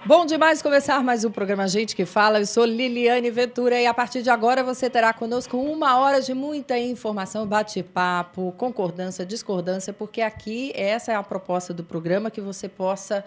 Bom demais começar mais um programa Gente que Fala. Eu sou Liliane Ventura e a partir de agora você terá conosco 1 hora de muita informação, bate-papo, concordância, discordância, porque aqui essa é a proposta do programa, que você possa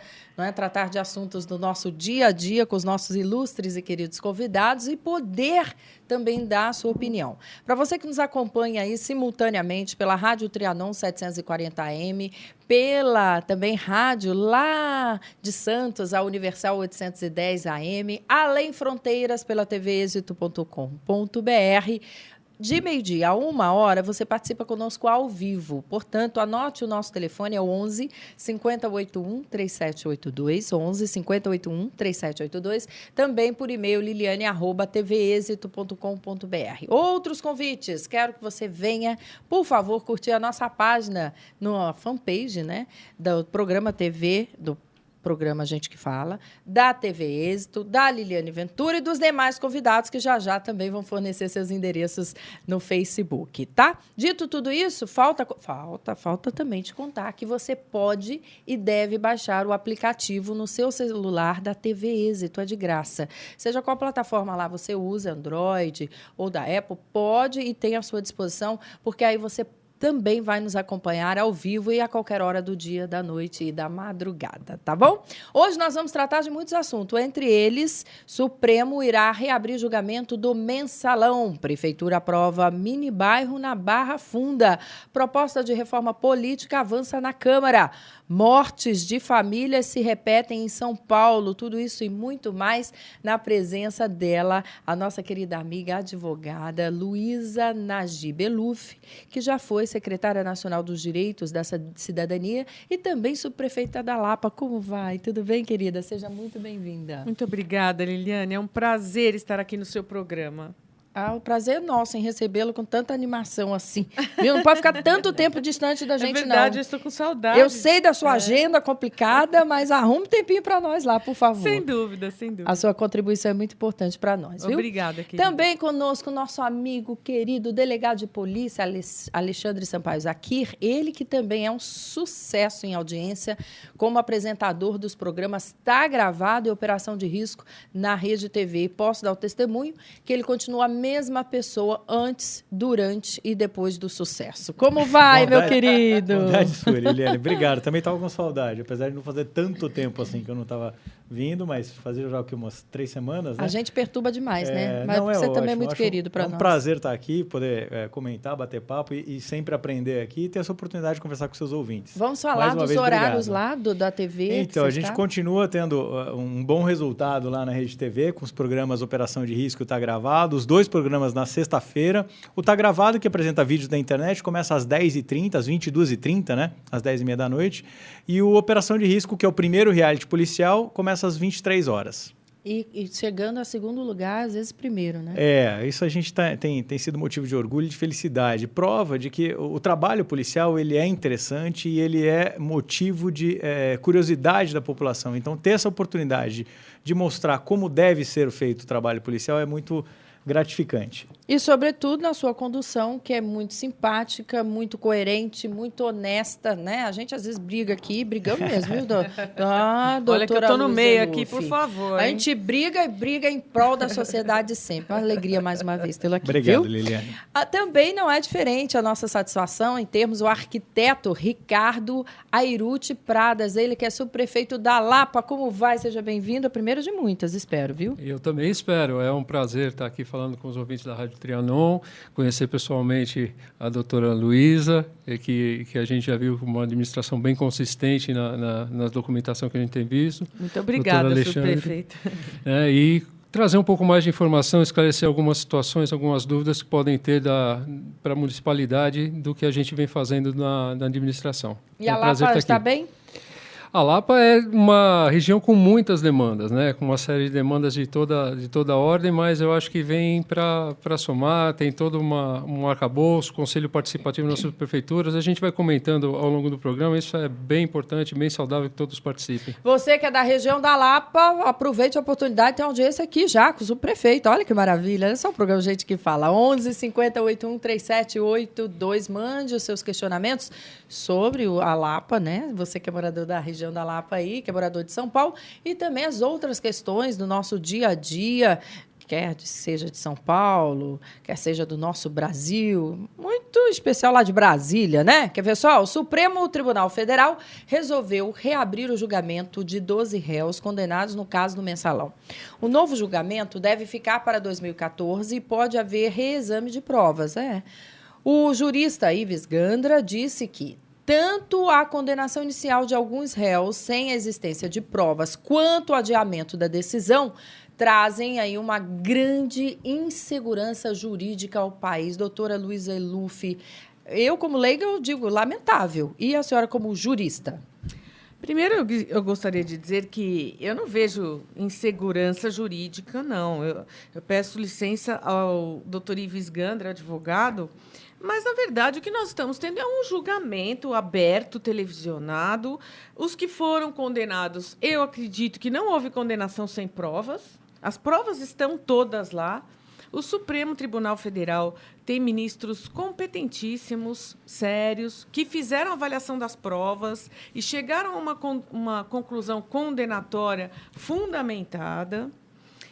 tratar de assuntos do nosso dia a dia com os nossos ilustres e queridos convidados e poder também dar a sua opinião. Para você que nos acompanha aí simultaneamente pela Rádio Trianon 740 AM, pela também rádio lá de Santos, a Universal 810 AM, além fronteiras pela tvexito.com.br. De meio-dia a 1 hora, você participa conosco ao vivo. Portanto, anote o nosso telefone, é o 11 5081 3782, 11 5081 3782. Também por e-mail, liliane@tvexito.com.br. Outros convites, quero que você venha, por favor, curtir a nossa página na fanpage, do programa TV, do programa Gente que Fala, da TV Êxito, da Liliane Ventura e dos demais convidados que já também vão fornecer seus endereços no Facebook, tá? Dito tudo isso, falta também te contar que você pode e deve baixar o aplicativo no seu celular da TV Êxito, é de graça. Seja qual plataforma lá você usa, Android ou da Apple, pode e tem à sua disposição, porque aí você também vai nos acompanhar ao vivo e a qualquer hora do dia, da noite e da madrugada, tá bom? Hoje nós vamos tratar de muitos assuntos, entre eles, Supremo irá reabrir julgamento do Mensalão, Prefeitura aprova mini bairro na Barra Funda, proposta de reforma política avança na Câmara, mortes de famílias se repetem em São Paulo, tudo isso e muito mais na presença dela, a nossa querida amiga advogada Luísa Najib Eluf, que já foi secretária nacional dos Direitos da Cidadania e também subprefeita da Lapa. Como vai? Tudo bem, querida? Seja muito bem-vinda. Muito obrigada, Liliane. É um prazer estar aqui no seu programa. O prazer é nosso em recebê-lo com tanta animação assim. Viu? Não pode ficar tanto tempo distante da gente, não. É verdade, eu estou com saudade. Eu sei da sua agenda complicada, mas arrume um tempinho para nós lá, por favor. Sem dúvida, sem dúvida. A sua contribuição é muito importante para nós, viu? Obrigada, querida. Também conosco, nosso amigo querido delegado de polícia, Alexandre Sampaio Zakir, ele que também é um sucesso em audiência como apresentador dos programas Tá Gravado e Operação de Risco na Rede TV. E posso dar o testemunho que ele continua a mesma pessoa antes, durante e depois do sucesso. Como vai, meu querido? Bondade sua, Liliane. Obrigado. Também estava com saudade, apesar de não fazer tanto tempo assim que eu não estava vindo, mas fazer já umas 3 semanas, né? A gente perturba demais, né? Mas não, você também é muito querido para nós. É um prazer estar aqui, poder comentar, bater papo e sempre aprender aqui e ter essa oportunidade de conversar com seus ouvintes. Vamos falar dos horários lá da TV? Então, a gente continua tendo um bom resultado lá na Rede TV, com os programas Operação de Risco e Tá Gravado, os 2 programas na sexta-feira. O Tá Gravado, que apresenta vídeos da internet, começa às 10h30, às 22h30, né? Às 10h30 da noite. E o Operação de Risco, que é o primeiro reality policial, começa às 23 horas. E chegando a segundo lugar, às vezes primeiro, né? Isso a gente tem sido motivo de orgulho e de felicidade. Prova de que o trabalho policial ele é interessante e ele é motivo de curiosidade da população. Então, ter essa oportunidade de mostrar como deve ser feito o trabalho policial é muito gratificante. E, sobretudo, na sua condução, que é muito simpática, muito coerente, muito honesta, né? A gente, às vezes, briga aqui, brigamos mesmo, viu, doutora? Olha que eu estou no meio Eluf. aqui, por favor. A gente briga em prol da sociedade sempre. Uma alegria, mais uma vez, tê-lo aqui, Obrigado, viu? Liliane. Também não é diferente a nossa satisfação em termos o arquiteto Ricardo Airuti Pradas, ele que é subprefeito da Lapa. Como vai? Seja bem-vindo. A primeira de muitas, espero, viu? Eu também espero. É um prazer estar aqui falando com os ouvintes da Rádio Trianon, conhecer pessoalmente a doutora Luísa, que a gente já viu com uma administração bem consistente na documentação que a gente tem visto. Muito obrigada, subprefeito. E trazer um pouco mais de informação, esclarecer algumas situações, algumas dúvidas que podem ter para a municipalidade do que a gente vem fazendo na administração. E a Lapa está bem? A Lapa é uma região com muitas demandas, né? Com uma série de demandas de toda ordem, mas eu acho que vem para somar, tem todo um arcabouço, conselho participativo nas subprefeituras. A gente vai comentando ao longo do programa, isso é bem importante, bem saudável que todos participem. Você que é da região da Lapa, aproveite a oportunidade, tem audiência aqui já com o subprefeito. Olha que maravilha, é só o programa Gente que Fala. 11 50 81 3782, mande os seus questionamentos sobre a Lapa, né? Você que é morador da região região da Lapa aí, que é morador de São Paulo, e também as outras questões do nosso dia a dia, quer seja de São Paulo, quer seja do nosso Brasil, muito especial lá de Brasília, né? Quer ver só? O Supremo Tribunal Federal resolveu reabrir o julgamento de 12 réus condenados no caso do Mensalão. O novo julgamento deve ficar para 2014 e pode haver reexame de provas. O jurista Ives Gandra disse que tanto a condenação inicial de alguns réus sem a existência de provas quanto o adiamento da decisão trazem aí uma grande insegurança jurídica ao país. Doutora Luiza Eluf, eu como leiga eu digo lamentável. E a senhora como jurista? Primeiro, eu gostaria de dizer que eu não vejo insegurança jurídica, não. Eu peço licença ao doutor Ives Gandra, advogado, mas, na verdade, o que nós estamos tendo é um julgamento aberto, televisionado. Os que foram condenados, eu acredito que não houve condenação sem provas. As provas estão todas lá. O Supremo Tribunal Federal tem ministros competentíssimos, sérios, que fizeram a avaliação das provas e chegaram a uma conclusão condenatória fundamentada.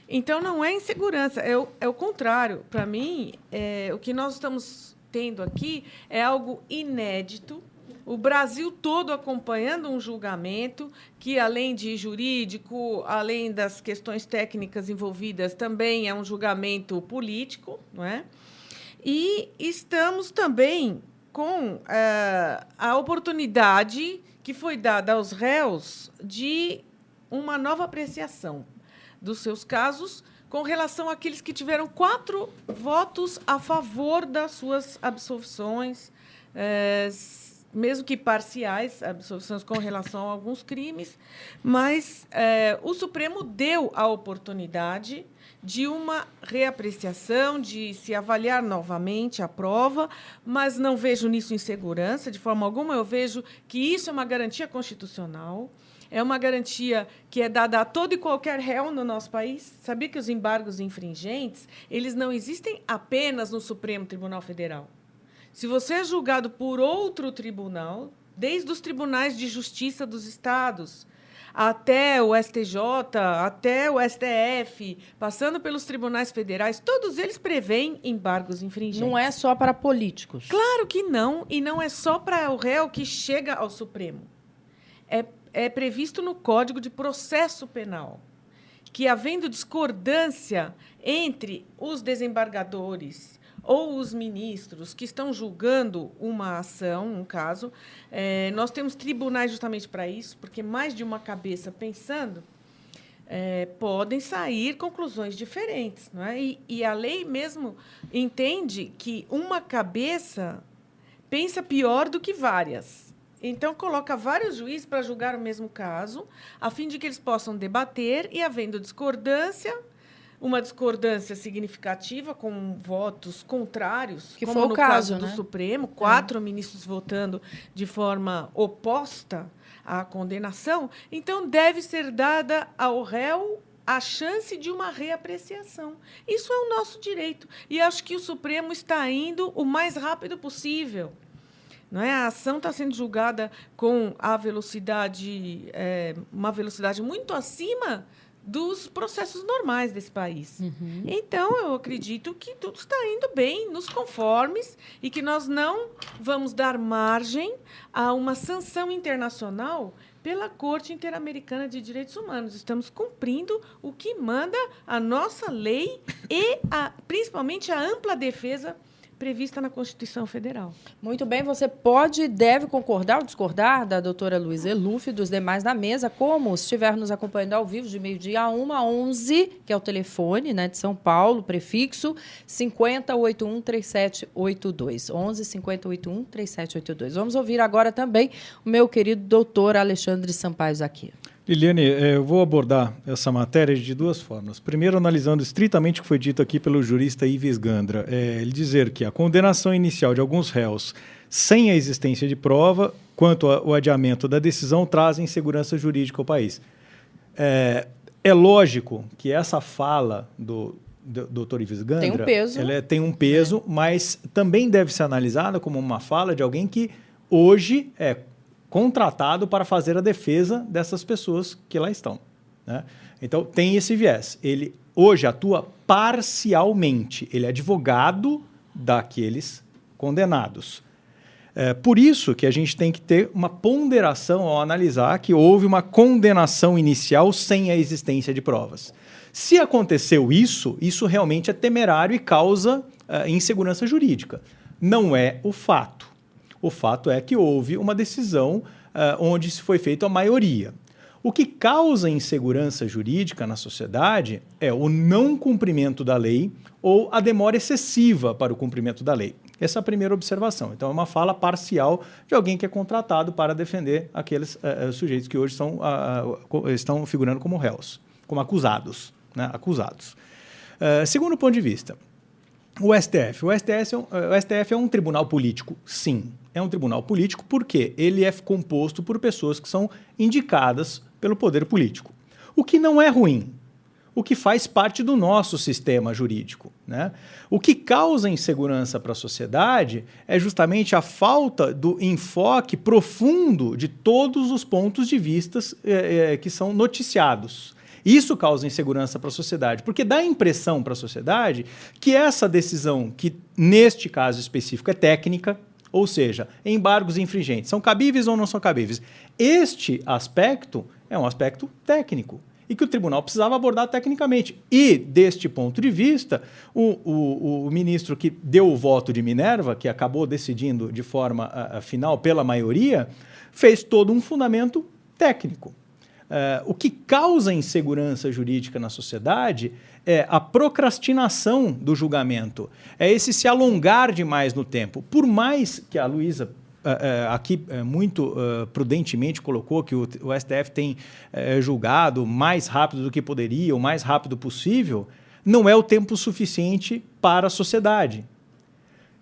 Então, não é insegurança, é o contrário. Para mim, o que nós estamos tendo aqui é algo inédito. O Brasil todo acompanhando um julgamento que, além de jurídico, além das questões técnicas envolvidas, também é um julgamento político, não é? E estamos também com a oportunidade que foi dada aos réus de uma nova apreciação dos seus casos com relação àqueles que tiveram 4 votos a favor das suas absolvições, mesmo que parciais, absolvições com relação a alguns crimes, mas o Supremo deu a oportunidade de uma reapreciação, de se avaliar novamente a prova, mas não vejo nisso insegurança, de forma alguma. Eu vejo que isso é uma garantia constitucional, é uma garantia que é dada a todo e qualquer réu no nosso país. Sabia que os embargos infringentes, eles não existem apenas no Supremo Tribunal Federal. Se você é julgado por outro tribunal, desde os tribunais de justiça dos estados, até o STJ, até o STF, passando pelos tribunais federais, todos eles prevêem embargos infringentes. Não é só para políticos. Claro que não, e não é só para o réu que chega ao Supremo. É previsto no Código de Processo Penal que, havendo discordância entre os desembargadores ou os ministros que estão julgando uma ação, um caso, nós temos tribunais justamente para isso, porque mais de uma cabeça pensando podem sair conclusões diferentes, não é? E a lei mesmo entende que uma cabeça pensa pior do que várias. Então, coloca vários juízes para julgar o mesmo caso, a fim de que eles possam debater e, havendo discordância, uma discordância significativa, com votos contrários, que como foi o no caso do Supremo, 4 ministros votando de forma oposta à condenação, então deve ser dada ao réu a chance de uma reapreciação. Isso é o nosso direito. E acho que o Supremo está indo o mais rápido possível. Não é? A ação está sendo julgada com a velocidade, uma velocidade muito acima dos processos normais desse país. Uhum. Então, eu acredito que tudo está indo bem, nos conformes, e que nós não vamos dar margem a uma sanção internacional pela Corte Interamericana de Direitos Humanos. Estamos cumprindo o que manda a nossa lei e, principalmente, a ampla defesa prevista na Constituição Federal. Muito bem, você pode e deve concordar ou discordar da doutora Luiza Eluf e dos demais na mesa, como se estiver nos acompanhando ao vivo de meio-dia a 1h11, que é o telefone, né, de São Paulo, prefixo 5081-3782. 11-5081-3782. Vamos ouvir agora também o meu querido doutor Alexandre Sampaio Zaquia. Liliane, eu vou abordar essa matéria de 2 formas. Primeiro, analisando estritamente o que foi dito aqui pelo jurista Ives Gandra. Ele dizer que a condenação inicial de alguns réus sem a existência de prova, quanto ao adiamento da decisão, trazem insegurança jurídica ao país. É lógico que essa fala do Dr. Ives Gandra tem um peso, tem um peso, mas também deve ser analisada como uma fala de alguém que hoje é contratado para fazer a defesa dessas pessoas que lá estão, né? Então, tem esse viés. Ele hoje atua parcialmente. Ele é advogado daqueles condenados. Por isso que a gente tem que ter uma ponderação ao analisar que houve uma condenação inicial sem a existência de provas. Se aconteceu isso realmente é temerário e causa insegurança jurídica. Não é o fato. O fato é que houve uma decisão onde se foi feita a maioria. O que causa insegurança jurídica na sociedade é o não cumprimento da lei ou a demora excessiva para o cumprimento da lei. Essa é a primeira observação. Então, é uma fala parcial de alguém que é contratado para defender aqueles sujeitos que hoje estão figurando como réus, como acusados, né? Acusados. Segundo ponto de vista, o STF. O STF é um tribunal político, sim. É um tribunal político porque ele é composto por pessoas que são indicadas pelo poder político. O que não é ruim. O que faz parte do nosso sistema jurídico, né? O que causa insegurança para a sociedade é justamente a falta do enfoque profundo de todos os pontos de vista que são noticiados. Isso causa insegurança para a sociedade, porque dá a impressão para a sociedade que essa decisão, que neste caso específico é técnica, ou seja, embargos infringentes, são cabíveis ou não são cabíveis. Este aspecto é um aspecto técnico e que o tribunal precisava abordar tecnicamente. E, deste ponto de vista, o ministro que deu o voto de Minerva, que acabou decidindo de forma final pela maioria, fez todo um fundamento técnico. O que causa insegurança jurídica na sociedade é a procrastinação do julgamento, é esse se alongar demais no tempo. Por mais que a Luísa aqui muito prudentemente colocou que o STF tem julgado mais rápido do que poderia, o mais rápido possível, não é o tempo suficiente para a sociedade.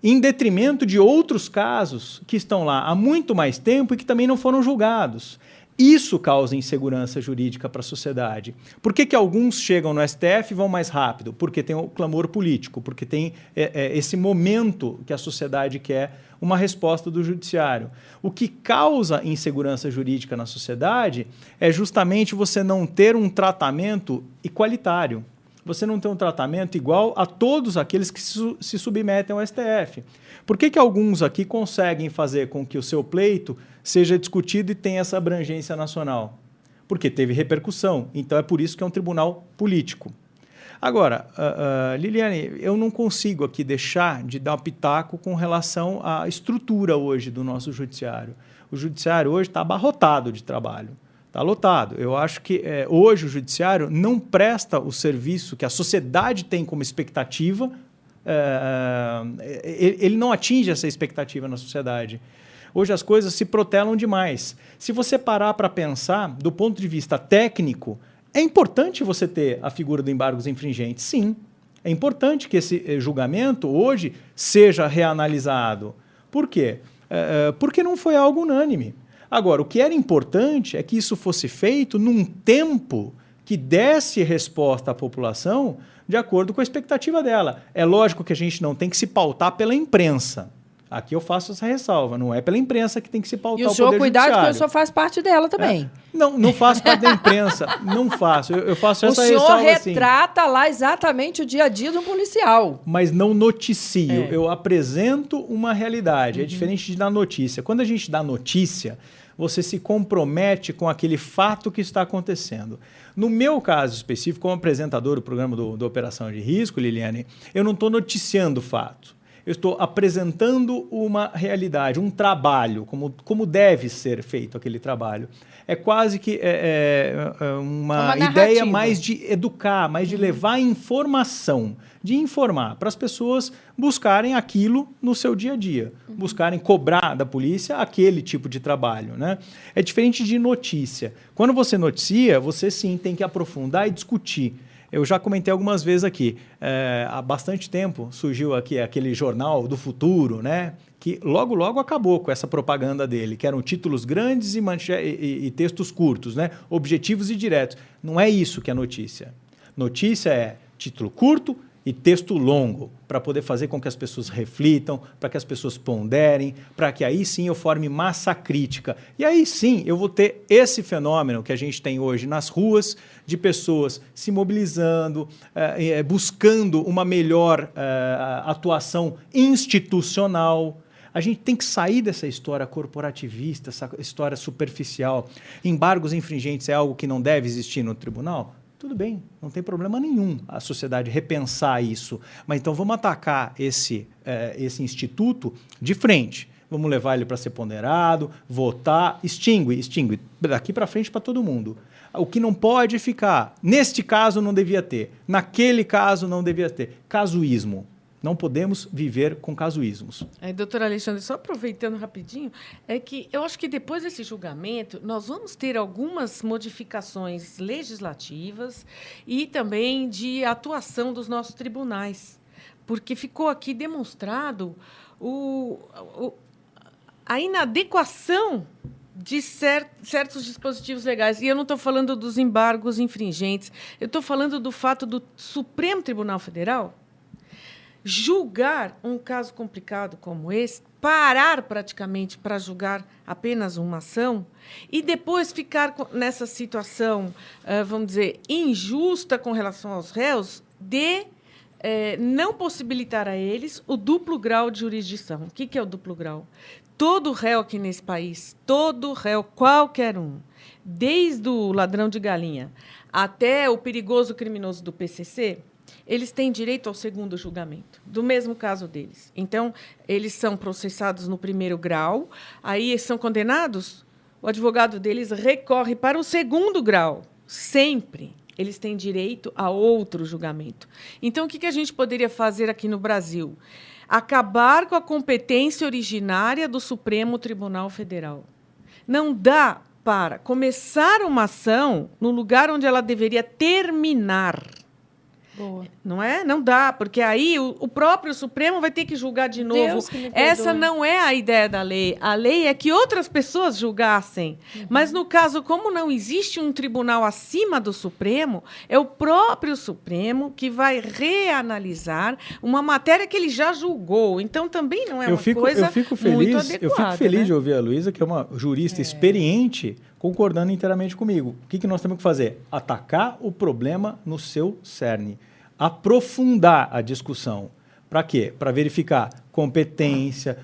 Em detrimento de outros casos que estão lá há muito mais tempo e que também não foram julgados. Isso causa insegurança jurídica para a sociedade. Por que alguns chegam no STF e vão mais rápido? Porque tem o clamor político, porque tem esse momento que a sociedade quer uma resposta do judiciário. O que causa insegurança jurídica na sociedade é justamente você não ter um tratamento igualitário. Você não ter um tratamento igual a todos aqueles que se submetem ao STF. Por que alguns aqui conseguem fazer com que o seu pleito seja discutido e tenha essa abrangência nacional? Porque teve repercussão. Então, é por isso que é um tribunal político. Agora, Liliane, eu não consigo aqui deixar de dar um pitaco com relação à estrutura hoje do nosso judiciário. O judiciário hoje está abarrotado de trabalho. Está lotado. Eu acho que hoje o judiciário não presta o serviço que a sociedade tem como expectativa. Ele não atinge essa expectativa na sociedade. Hoje as coisas se protelam demais. Se você parar para pensar, do ponto de vista técnico, é importante você ter a figura do embargos infringentes, sim. É importante que esse julgamento hoje seja reanalisado. Por quê? Porque não foi algo unânime. Agora, o que era importante é que isso fosse feito num tempo que desse resposta à população de acordo com a expectativa dela. É lógico que a gente não tem que se pautar pela imprensa. Aqui eu faço essa ressalva, não é pela imprensa que tem que se pautar o Poder Judiciário. E o senhor, cuidado, porque o senhor faz parte dela também. Não faço parte da imprensa, não faço. Eu faço essa ressalva assim. O senhor retrata lá exatamente o dia a dia do policial. Mas não noticio, eu apresento uma realidade, é diferente de dar notícia. Quando a gente dá notícia, você se compromete com aquele fato que está acontecendo. No meu caso específico, como apresentador do programa do Operação de Risco, Liliane, eu não estou noticiando o fato. Eu estou apresentando uma realidade, um trabalho, como deve ser feito aquele trabalho. É quase que uma ideia mais de educar, mais de levar informação, de informar, para as pessoas buscarem aquilo no seu dia a dia, buscarem cobrar da polícia aquele tipo de trabalho, né? É diferente de notícia. Quando você noticia, você sim tem que aprofundar e discutir. Eu já comentei algumas vezes aqui, há bastante tempo surgiu aqui aquele jornal do futuro, né? Que logo acabou com essa propaganda dele, que eram títulos grandes e textos curtos, né? Objetivos e diretos. Não é isso que é notícia. Notícia é título curto e texto longo, para poder fazer com que as pessoas reflitam, para que as pessoas ponderem, para que aí sim eu forme massa crítica. E aí sim eu vou ter esse fenômeno que a gente tem hoje nas ruas, de pessoas se mobilizando, buscando uma melhor atuação institucional. A gente tem que sair dessa história corporativista, essa história superficial. Embargos infringentes é algo que não deve existir no tribunal? Tudo bem, não tem problema nenhum a sociedade repensar isso. Mas então vamos atacar esse instituto de frente. Vamos levar ele para ser ponderado, votar, extingue. Daqui para frente para todo mundo. O que não pode ficar, neste caso não devia ter, naquele caso não devia ter. Casuísmo. Não podemos viver com casuísmos. Doutor Alexandre, só aproveitando rapidinho, é que eu acho que depois desse julgamento, nós vamos ter algumas modificações legislativas e também de atuação dos nossos tribunais, porque ficou aqui demonstrado a inadequação de certos dispositivos legais. E eu não estou falando dos embargos infringentes, eu estou falando do fato do Supremo Tribunal Federal julgar um caso complicado como esse, parar praticamente para julgar apenas uma ação e depois ficar nessa situação, vamos dizer, injusta com relação aos réus, de não possibilitar a eles o duplo grau de jurisdição. O que é o duplo grau? Todo réu aqui nesse país, todo réu, qualquer um, desde o ladrão de galinha até o perigoso criminoso do PCC, eles têm direito ao segundo julgamento, do mesmo caso deles. Então, eles são processados no primeiro grau, aí são condenados, o advogado deles recorre para o segundo grau, sempre. Eles têm direito a outro julgamento. Então, o que a gente poderia fazer aqui no Brasil? Acabar com a competência originária do Supremo Tribunal Federal. Não dá para começar uma ação no lugar onde ela deveria terminar. Boa. Não é? Não dá, porque aí o próprio Supremo vai ter que julgar de novo. Essa não é a ideia da lei. A lei é que outras pessoas julgassem. Uhum. Mas, no caso, como não existe um tribunal acima do Supremo, é o próprio Supremo que vai reanalisar uma matéria que ele já julgou. Então, também não é uma coisa muito adequada. Eu fico feliz de ouvir a Luísa, que é uma jurista experiente, concordando inteiramente comigo. O que nós temos que fazer? Atacar o problema no seu cerne. Aprofundar a discussão. Para quê? Para verificar competência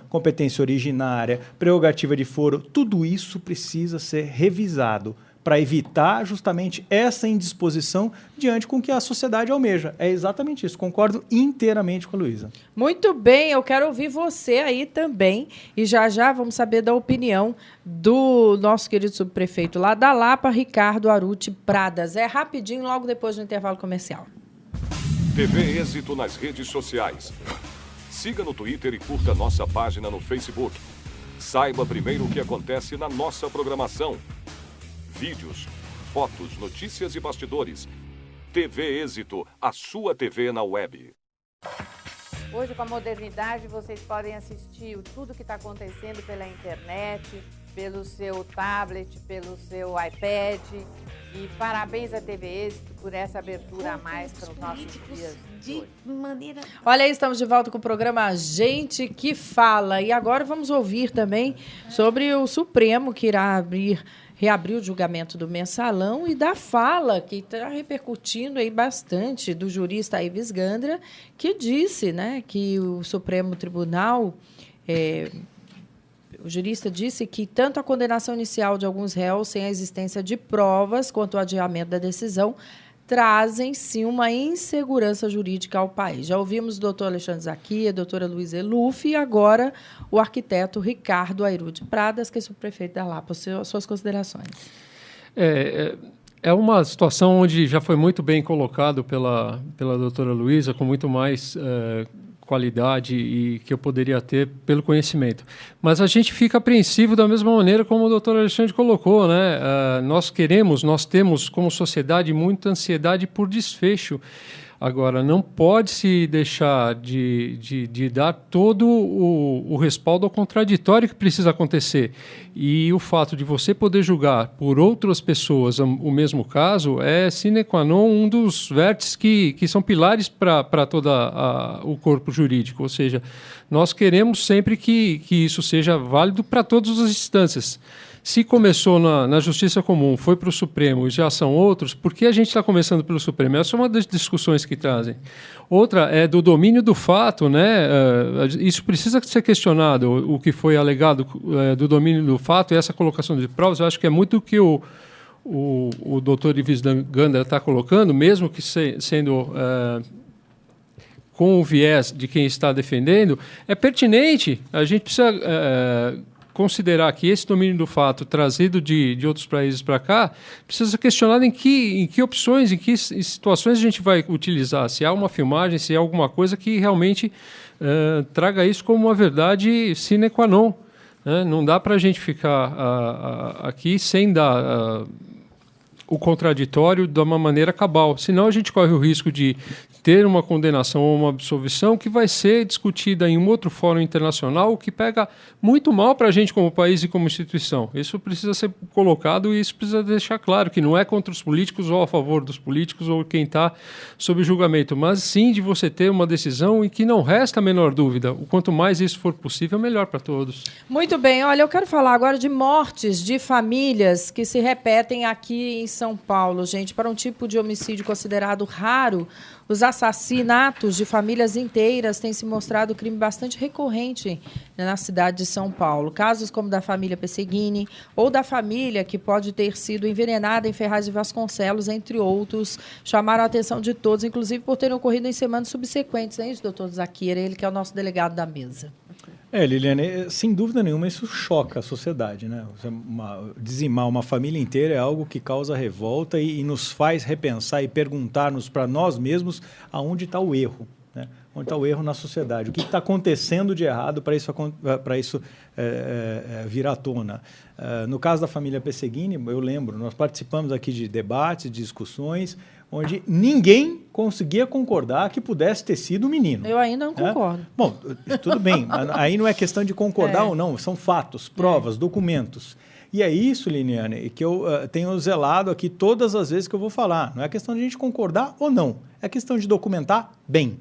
originária, prerrogativa de foro. Tudo isso precisa ser revisado para evitar justamente essa indisposição diante com que a sociedade almeja. É exatamente isso. Concordo inteiramente com a Luísa. Muito bem, eu quero ouvir você aí também. E já vamos saber da opinião do nosso querido subprefeito lá da Lapa, Ricardo Aruti Pradas. É rapidinho, logo depois do intervalo comercial. TV Êxito nas redes sociais. Siga no Twitter e curta nossa página no Facebook. Saiba primeiro o que acontece na nossa programação. Vídeos, fotos, notícias e bastidores. TV Êxito, a sua TV na web. Hoje, com a modernidade, vocês podem assistir tudo que está acontecendo pela internet, pelo seu tablet, pelo seu iPad. E parabéns à TV Êxito por essa abertura a mais para os nossos dias. De maneira... Olha aí, estamos de volta com o programa Gente que Fala. E agora vamos ouvir também sobre o Supremo, que irá reabrir o julgamento do mensalão e da fala, que está repercutindo aí bastante, do jurista Ives Gandra, que disse, né, que o Supremo Tribunal... O jurista disse que tanto a condenação inicial de alguns réus sem a existência de provas quanto o adiamento da decisão trazem, sim, uma insegurança jurídica ao país. Já ouvimos o doutor Alexandre Zaquia, a doutora Luísa Eluf e agora o arquiteto Ricardo Aruti Pradas, que é subprefeito da Lapa. Suas considerações. É uma situação onde já foi muito bem colocado pela doutora Luísa, com muito mais... qualidade e que eu poderia ter pelo conhecimento. Mas a gente fica apreensivo da mesma maneira como o doutor Alexandre colocou, né? Nós temos como sociedade muita ansiedade por desfecho. Agora, não pode se deixar de dar todo o respaldo ao contraditório que precisa acontecer. E o fato de você poder julgar por outras pessoas o mesmo caso é sine qua non um dos vértices que são pilares para todo o corpo jurídico. Ou seja, nós queremos sempre que isso seja válido para todas as instâncias. Se começou na Justiça Comum, foi para o Supremo e já são outros, por que a gente está começando pelo Supremo? Essa é uma das discussões que trazem. Outra é do domínio do fato, né? Isso precisa ser questionado, o que foi alegado do domínio do fato e essa colocação de provas. Eu acho que é muito o que o doutor Ives Gandra está colocando, mesmo que sendo com o viés de quem está defendendo, é pertinente. A gente precisa considerar que esse domínio do fato trazido de outros países para cá precisa ser questionado em que opções, em que situações a gente vai utilizar, se há uma filmagem, se há alguma coisa que realmente traga isso como uma verdade sine qua non. Né? Não dá para a gente ficar aqui sem dar o contraditório de uma maneira cabal, senão a gente corre o risco de ter uma condenação ou uma absolvição que vai ser discutida em um outro fórum internacional que pega muito mal para a gente como país e como instituição. Isso precisa ser colocado e isso precisa deixar claro que não é contra os políticos ou a favor dos políticos ou quem está sob julgamento, mas sim de você ter uma decisão em que não resta a menor dúvida. O quanto mais isso for possível, melhor para todos. Muito bem. Olha, eu quero falar agora de mortes de famílias que se repetem aqui em São Paulo, gente. Para um tipo de homicídio considerado raro, os assassinatos de famílias inteiras têm se mostrado um crime bastante recorrente na cidade de São Paulo. Casos como da família Pesseguini ou da família que pode ter sido envenenada em Ferraz de Vasconcelos, entre outros, chamaram a atenção de todos, inclusive por terem ocorrido em semanas subsequentes. É isso, doutor Zaqueira, ele que é o nosso delegado da mesa. Liliane, sem dúvida nenhuma isso choca a sociedade, né? Dizimar uma família inteira é algo que causa revolta e nos faz repensar e perguntar-nos para nós mesmos aonde está o erro, né? Onde está o erro na sociedade, o que está acontecendo de errado para isso vir à tona. No caso da família Pesseguini, eu lembro, nós participamos aqui de debates, de discussões, onde ninguém conseguia concordar que pudesse ter sido um menino. Eu ainda não concordo. Bom, tudo bem, aí não é questão de concordar ou não, são fatos, provas, documentos. E é isso, Liliane, que eu tenho zelado aqui todas as vezes que eu vou falar. Não é questão de a gente concordar ou não, é questão de documentar bem.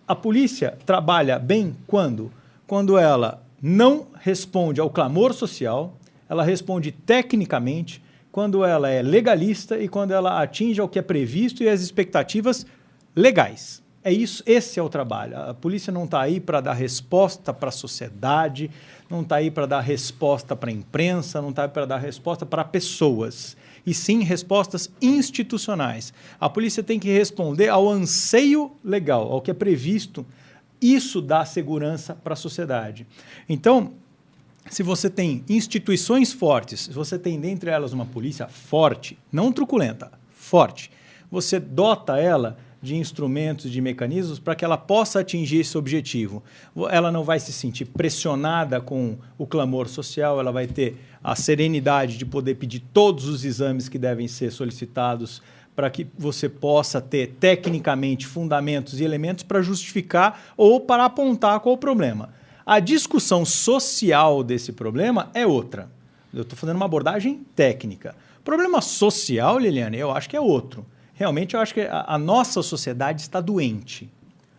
A polícia trabalha bem quando? Quando ela não responde ao clamor social, ela responde tecnicamente, quando ela é legalista e quando ela atinge ao que é previsto e as expectativas legais. É isso, esse é o trabalho. A polícia não está aí para dar resposta para a sociedade, não está aí para dar resposta para a imprensa, não está aí para dar resposta para pessoas, e sim respostas institucionais. A polícia tem que responder ao anseio legal, ao que é previsto. Isso dá segurança para a sociedade. Então, se você tem instituições fortes, se você tem dentre elas uma polícia forte, não truculenta, forte, você dota ela de instrumentos, de mecanismos para que ela possa atingir esse objetivo. Ela não vai se sentir pressionada com o clamor social, ela vai ter a serenidade de poder pedir todos os exames que devem ser solicitados para que você possa ter tecnicamente fundamentos e elementos para justificar ou para apontar qual o problema. A discussão social desse problema é outra. Eu estou fazendo uma abordagem técnica. O problema social, Liliane, eu acho que é outro. Realmente, eu acho que a nossa sociedade está doente.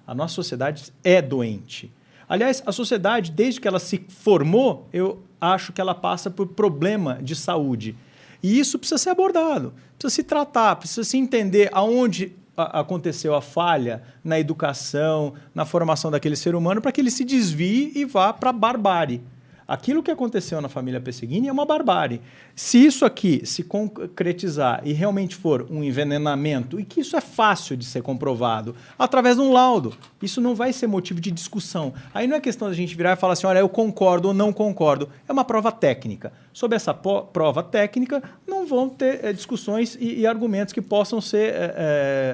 A nossa sociedade é doente. Aliás, a sociedade, desde que ela se formou, eu acho que ela passa por problema de saúde. E isso precisa ser abordado, precisa se tratar, precisa se entender aonde aconteceu a falha na educação, na formação daquele ser humano, para que ele se desvie e vá para a barbárie. Aquilo que aconteceu na família Pesseguini é uma barbárie. Se isso aqui se concretizar e realmente for um envenenamento, e que isso é fácil de ser comprovado, através de um laudo, isso não vai ser motivo de discussão. Aí não é questão da gente virar e falar assim, olha, eu concordo ou não concordo. É uma prova técnica. Sobre essa prova técnica, não vão ter discussões e argumentos que possam ser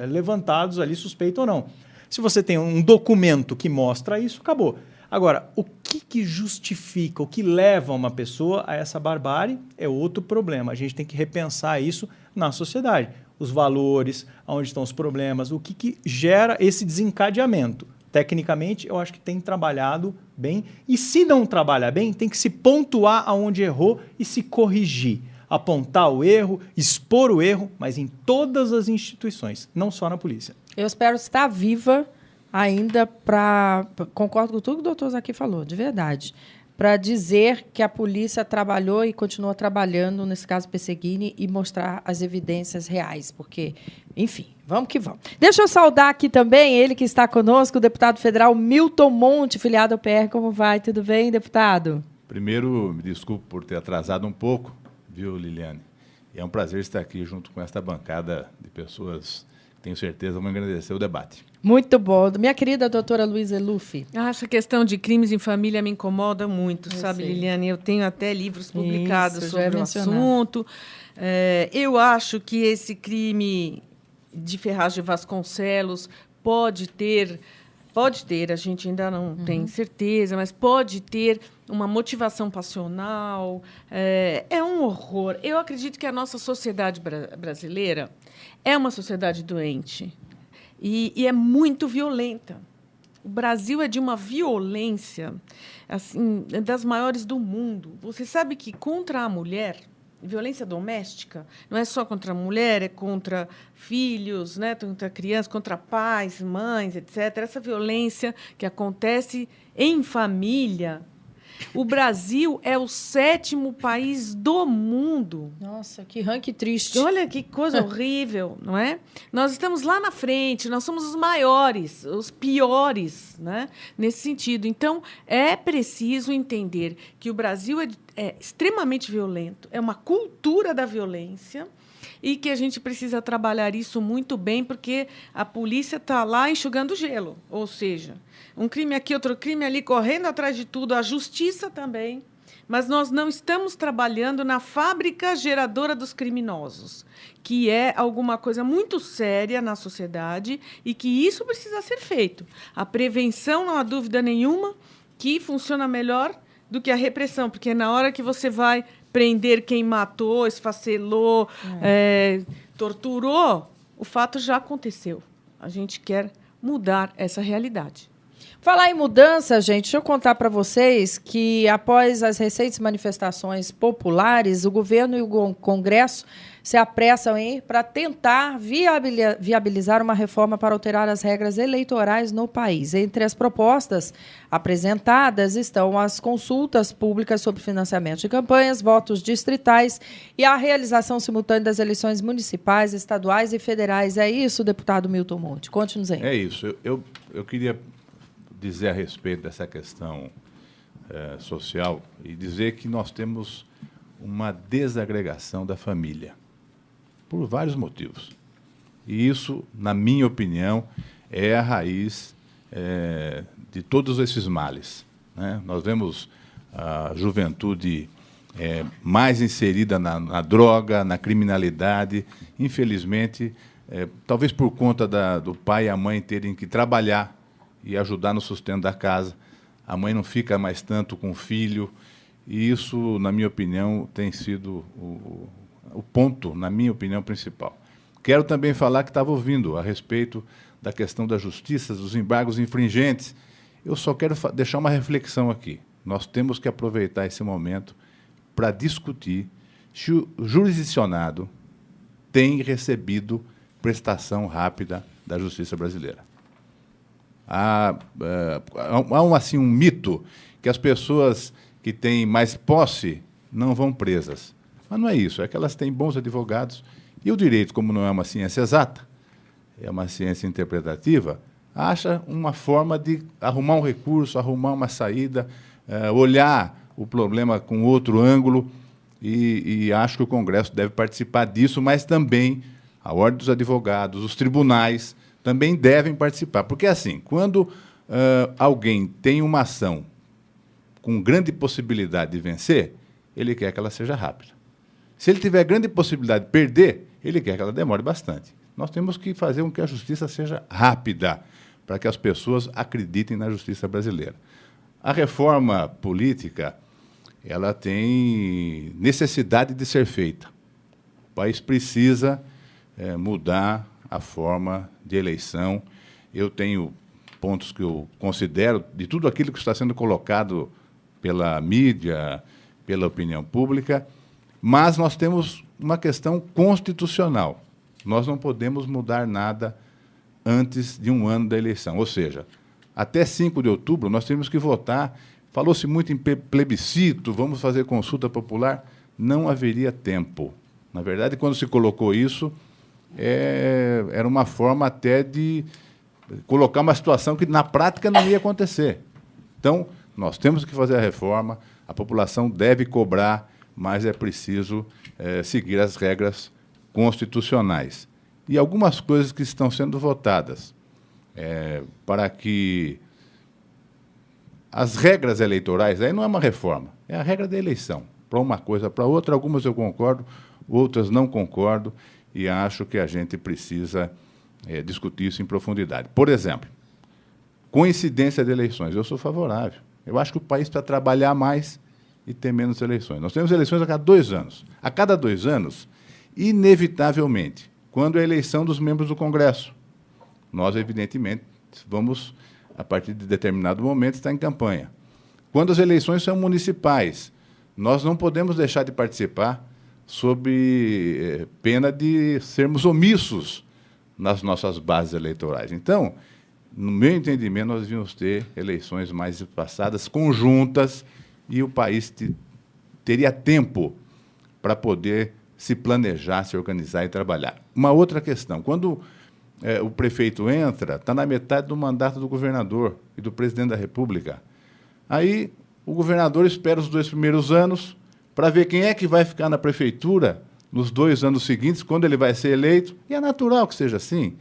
levantados ali, suspeito ou não. Se você tem um documento que mostra isso, acabou. Agora, o que justifica, o que leva uma pessoa a essa barbárie é outro problema. A gente tem que repensar isso na sociedade. os valores, onde estão os problemas, o que gera esse desencadeamento. Tecnicamente, eu acho que tem trabalhado bem. E se não trabalha bem, tem que se pontuar aonde errou e se corrigir. Apontar o erro, expor o erro, mas em todas as instituições, não só na polícia. Eu espero estar viva ainda para... Concordo com tudo que o doutor Zaki falou, de verdade. Para dizer que a polícia trabalhou e continua trabalhando, nesse caso Pesseguini, e mostrar as evidências reais. Porque, enfim, vamos que vamos. Deixa eu saudar aqui também ele que está conosco, o deputado federal Milton Monte, filiado ao PR. Como vai? Tudo bem, deputado? Primeiro, me desculpo por ter atrasado um pouco, viu, Liliane? E é um prazer estar aqui junto com esta bancada de pessoas que tenho certeza vão engrandecer o debate. Muito bom. Minha querida doutora Luísa Lufi. Essa questão de crimes em família me incomoda muito, sabe, Liliane? Eu tenho até livros publicados sobre o assunto. Eu acho que esse crime de Ferraz de Vasconcelos pode ter, a gente ainda não tem certeza, mas pode ter uma motivação passional. É um horror. Eu acredito que a nossa sociedade brasileira é uma sociedade doente. E é muito violenta. O Brasil é de uma violência assim, das maiores do mundo. Você sabe que contra a mulher, violência doméstica, não é só contra a mulher, é contra filhos, né, contra crianças, contra pais, mães, etc. Essa violência que acontece em família. O Brasil é o 7º país do mundo. Nossa, que ranking triste. Olha que coisa horrível, não é? Nós estamos lá na frente, nós somos os maiores, os piores, né? Nesse sentido. Então, é preciso entender que o Brasil é extremamente violento, é uma cultura da violência, e que a gente precisa trabalhar isso muito bem, porque a polícia está lá enxugando gelo, ou seja, um crime aqui, outro crime ali, correndo atrás de tudo, a justiça também, mas nós não estamos trabalhando na fábrica geradora dos criminosos, que é alguma coisa muito séria na sociedade e que isso precisa ser feito. A prevenção, não há dúvida nenhuma, que funciona melhor do que a repressão, porque na hora que você vai prender quem matou, esfacelou, torturou, o fato já aconteceu. A gente quer mudar essa realidade. Falar em mudança, gente, deixa eu contar para vocês que, após as recentes manifestações populares, o governo e o Congresso se apressam para tentar viabilizar uma reforma para alterar as regras eleitorais no país. Entre as propostas apresentadas estão as consultas públicas sobre financiamento de campanhas, votos distritais e a realização simultânea das eleições municipais, estaduais e federais. É isso, deputado Milton Monte? Conte-nos aí. É isso. Eu queria dizer a respeito dessa questão social e dizer que nós temos uma desagregação da família, por vários motivos. E isso, na minha opinião, é a raiz de todos esses males, né? Nós vemos a juventude mais inserida na droga, na criminalidade, infelizmente, talvez por conta do pai e a mãe terem que trabalhar e ajudar no sustento da casa. A mãe não fica mais tanto com o filho, e isso, na minha opinião, tem sido o ponto, na minha opinião, principal. Quero também falar que estava ouvindo a respeito da questão da justiça, dos embargos infringentes. Eu só quero deixar uma reflexão aqui. Nós temos que aproveitar esse momento para discutir se o jurisdicionado tem recebido prestação rápida da justiça brasileira. Há assim, um mito que as pessoas que têm mais posse não vão presas. Mas não é isso, é que elas têm bons advogados. E o direito, como não é uma ciência exata, é uma ciência interpretativa, acha uma forma de arrumar um recurso, arrumar uma saída, olhar o problema com outro ângulo, e acho que o Congresso deve participar disso, mas também a Ordem dos Advogados, os tribunais, também devem participar. Porque, assim, quando alguém tem uma ação com grande possibilidade de vencer, ele quer que ela seja rápida. Se ele tiver grande possibilidade de perder, ele quer que ela demore bastante. Nós temos que fazer com que a justiça seja rápida, para que as pessoas acreditem na justiça brasileira. A reforma política, ela tem necessidade de ser feita. O país precisa mudar a forma de eleição. Eu tenho pontos que eu considero, de tudo aquilo que está sendo colocado pela mídia, pela opinião pública, mas nós temos uma questão constitucional. Nós não podemos mudar nada antes de um ano da eleição. Ou seja, até 5 de outubro nós temos que votar. Falou-se muito em plebiscito, vamos fazer consulta popular. Não haveria tempo. Na verdade, quando se colocou isso, era uma forma até de colocar uma situação que, na prática, não ia acontecer. Então, nós temos que fazer a reforma, a população deve cobrar, mas é preciso seguir as regras constitucionais. E algumas coisas que estão sendo votadas para que as regras eleitorais, aí não é uma reforma, é a regra da eleição. Para uma coisa, para outra, algumas eu concordo, outras não concordo, e acho que a gente precisa discutir isso em profundidade. Por exemplo, coincidência de eleições. Eu sou favorável. Eu acho que o país precisa trabalhar mais e ter menos eleições. Nós temos eleições a cada 2 anos. A cada 2 anos, inevitavelmente, quando é a eleição dos membros do Congresso, nós, evidentemente, vamos, a partir de determinado momento, estar em campanha. Quando as eleições são municipais, nós não podemos deixar de participar sob pena de sermos omissos nas nossas bases eleitorais. Então, no meu entendimento, nós devíamos ter eleições mais espaçadas, conjuntas, e o país teria tempo para poder se planejar, se organizar e trabalhar. Uma outra questão, quando o prefeito entra, está na metade do mandato do governador e do presidente da República. Aí o governador espera os 2 primeiros anos para ver quem é que vai ficar na prefeitura nos 2 anos seguintes, quando ele vai ser eleito, e é natural que seja assim,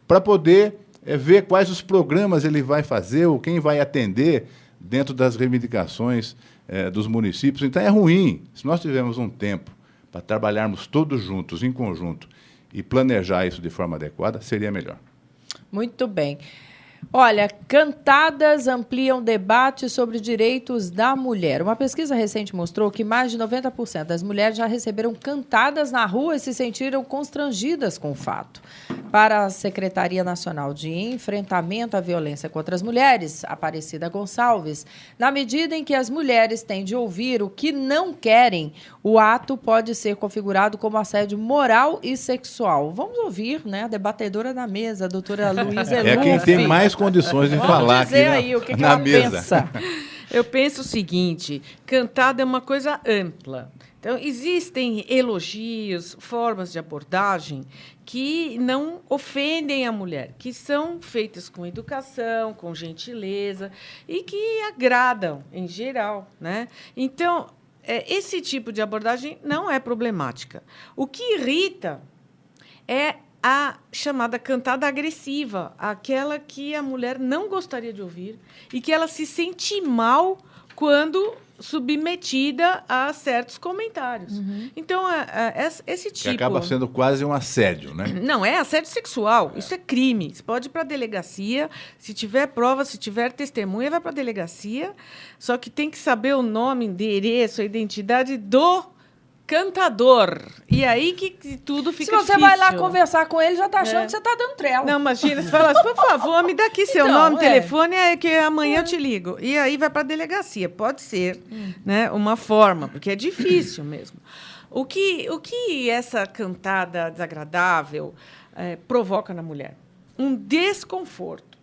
para poder ver quais os programas ele vai fazer, ou quem vai atender dentro das reivindicações dos municípios. Então, é ruim. Se nós tivermos um tempo para trabalharmos todos juntos, em conjunto, e planejar isso de forma adequada, seria melhor. Muito bem. Olha, cantadas ampliam debate sobre direitos da mulher. Uma pesquisa recente mostrou que mais de 90% das mulheres já receberam cantadas na rua e se sentiram constrangidas com o fato. Para a Secretaria Nacional de Enfrentamento à Violência contra as Mulheres, Aparecida Gonçalves, na medida em que as mulheres têm de ouvir o que não querem, o ato pode ser configurado como assédio moral e sexual. Vamos ouvir, né, a debatedora da mesa, a doutora Luísa Eluf. É quem tem mais condições de falar aqui aí, o que na ela mesa. pensa. Eu penso o seguinte, cantada é uma coisa ampla. Então, existem elogios, formas de abordagem que não ofendem a mulher, que são feitas com educação, com gentileza e que agradam, em geral, né? Então, esse tipo de abordagem não é problemática. O que irrita é a chamada cantada agressiva, aquela que a mulher não gostaria de ouvir e que ela se sente mal quando submetida a certos comentários. Uhum. Então, esse tipo... Que acaba sendo quase um assédio, né? Não, é assédio sexual. Isso é crime. Você pode ir para a delegacia, se tiver prova, se tiver testemunha, vai para a delegacia, só que tem que saber o nome, endereço, a identidade do cantador. E aí que tudo fica difícil. Se você vai lá conversar com ele, já está achando que você está dando trela. Não, imagina, você fala assim, por favor, me dá aqui seu nome, telefone, que amanhã eu te ligo. E aí vai para a delegacia. Pode ser, né, uma forma, porque é difícil mesmo. O que essa cantada desagradável provoca na mulher? Um desconforto.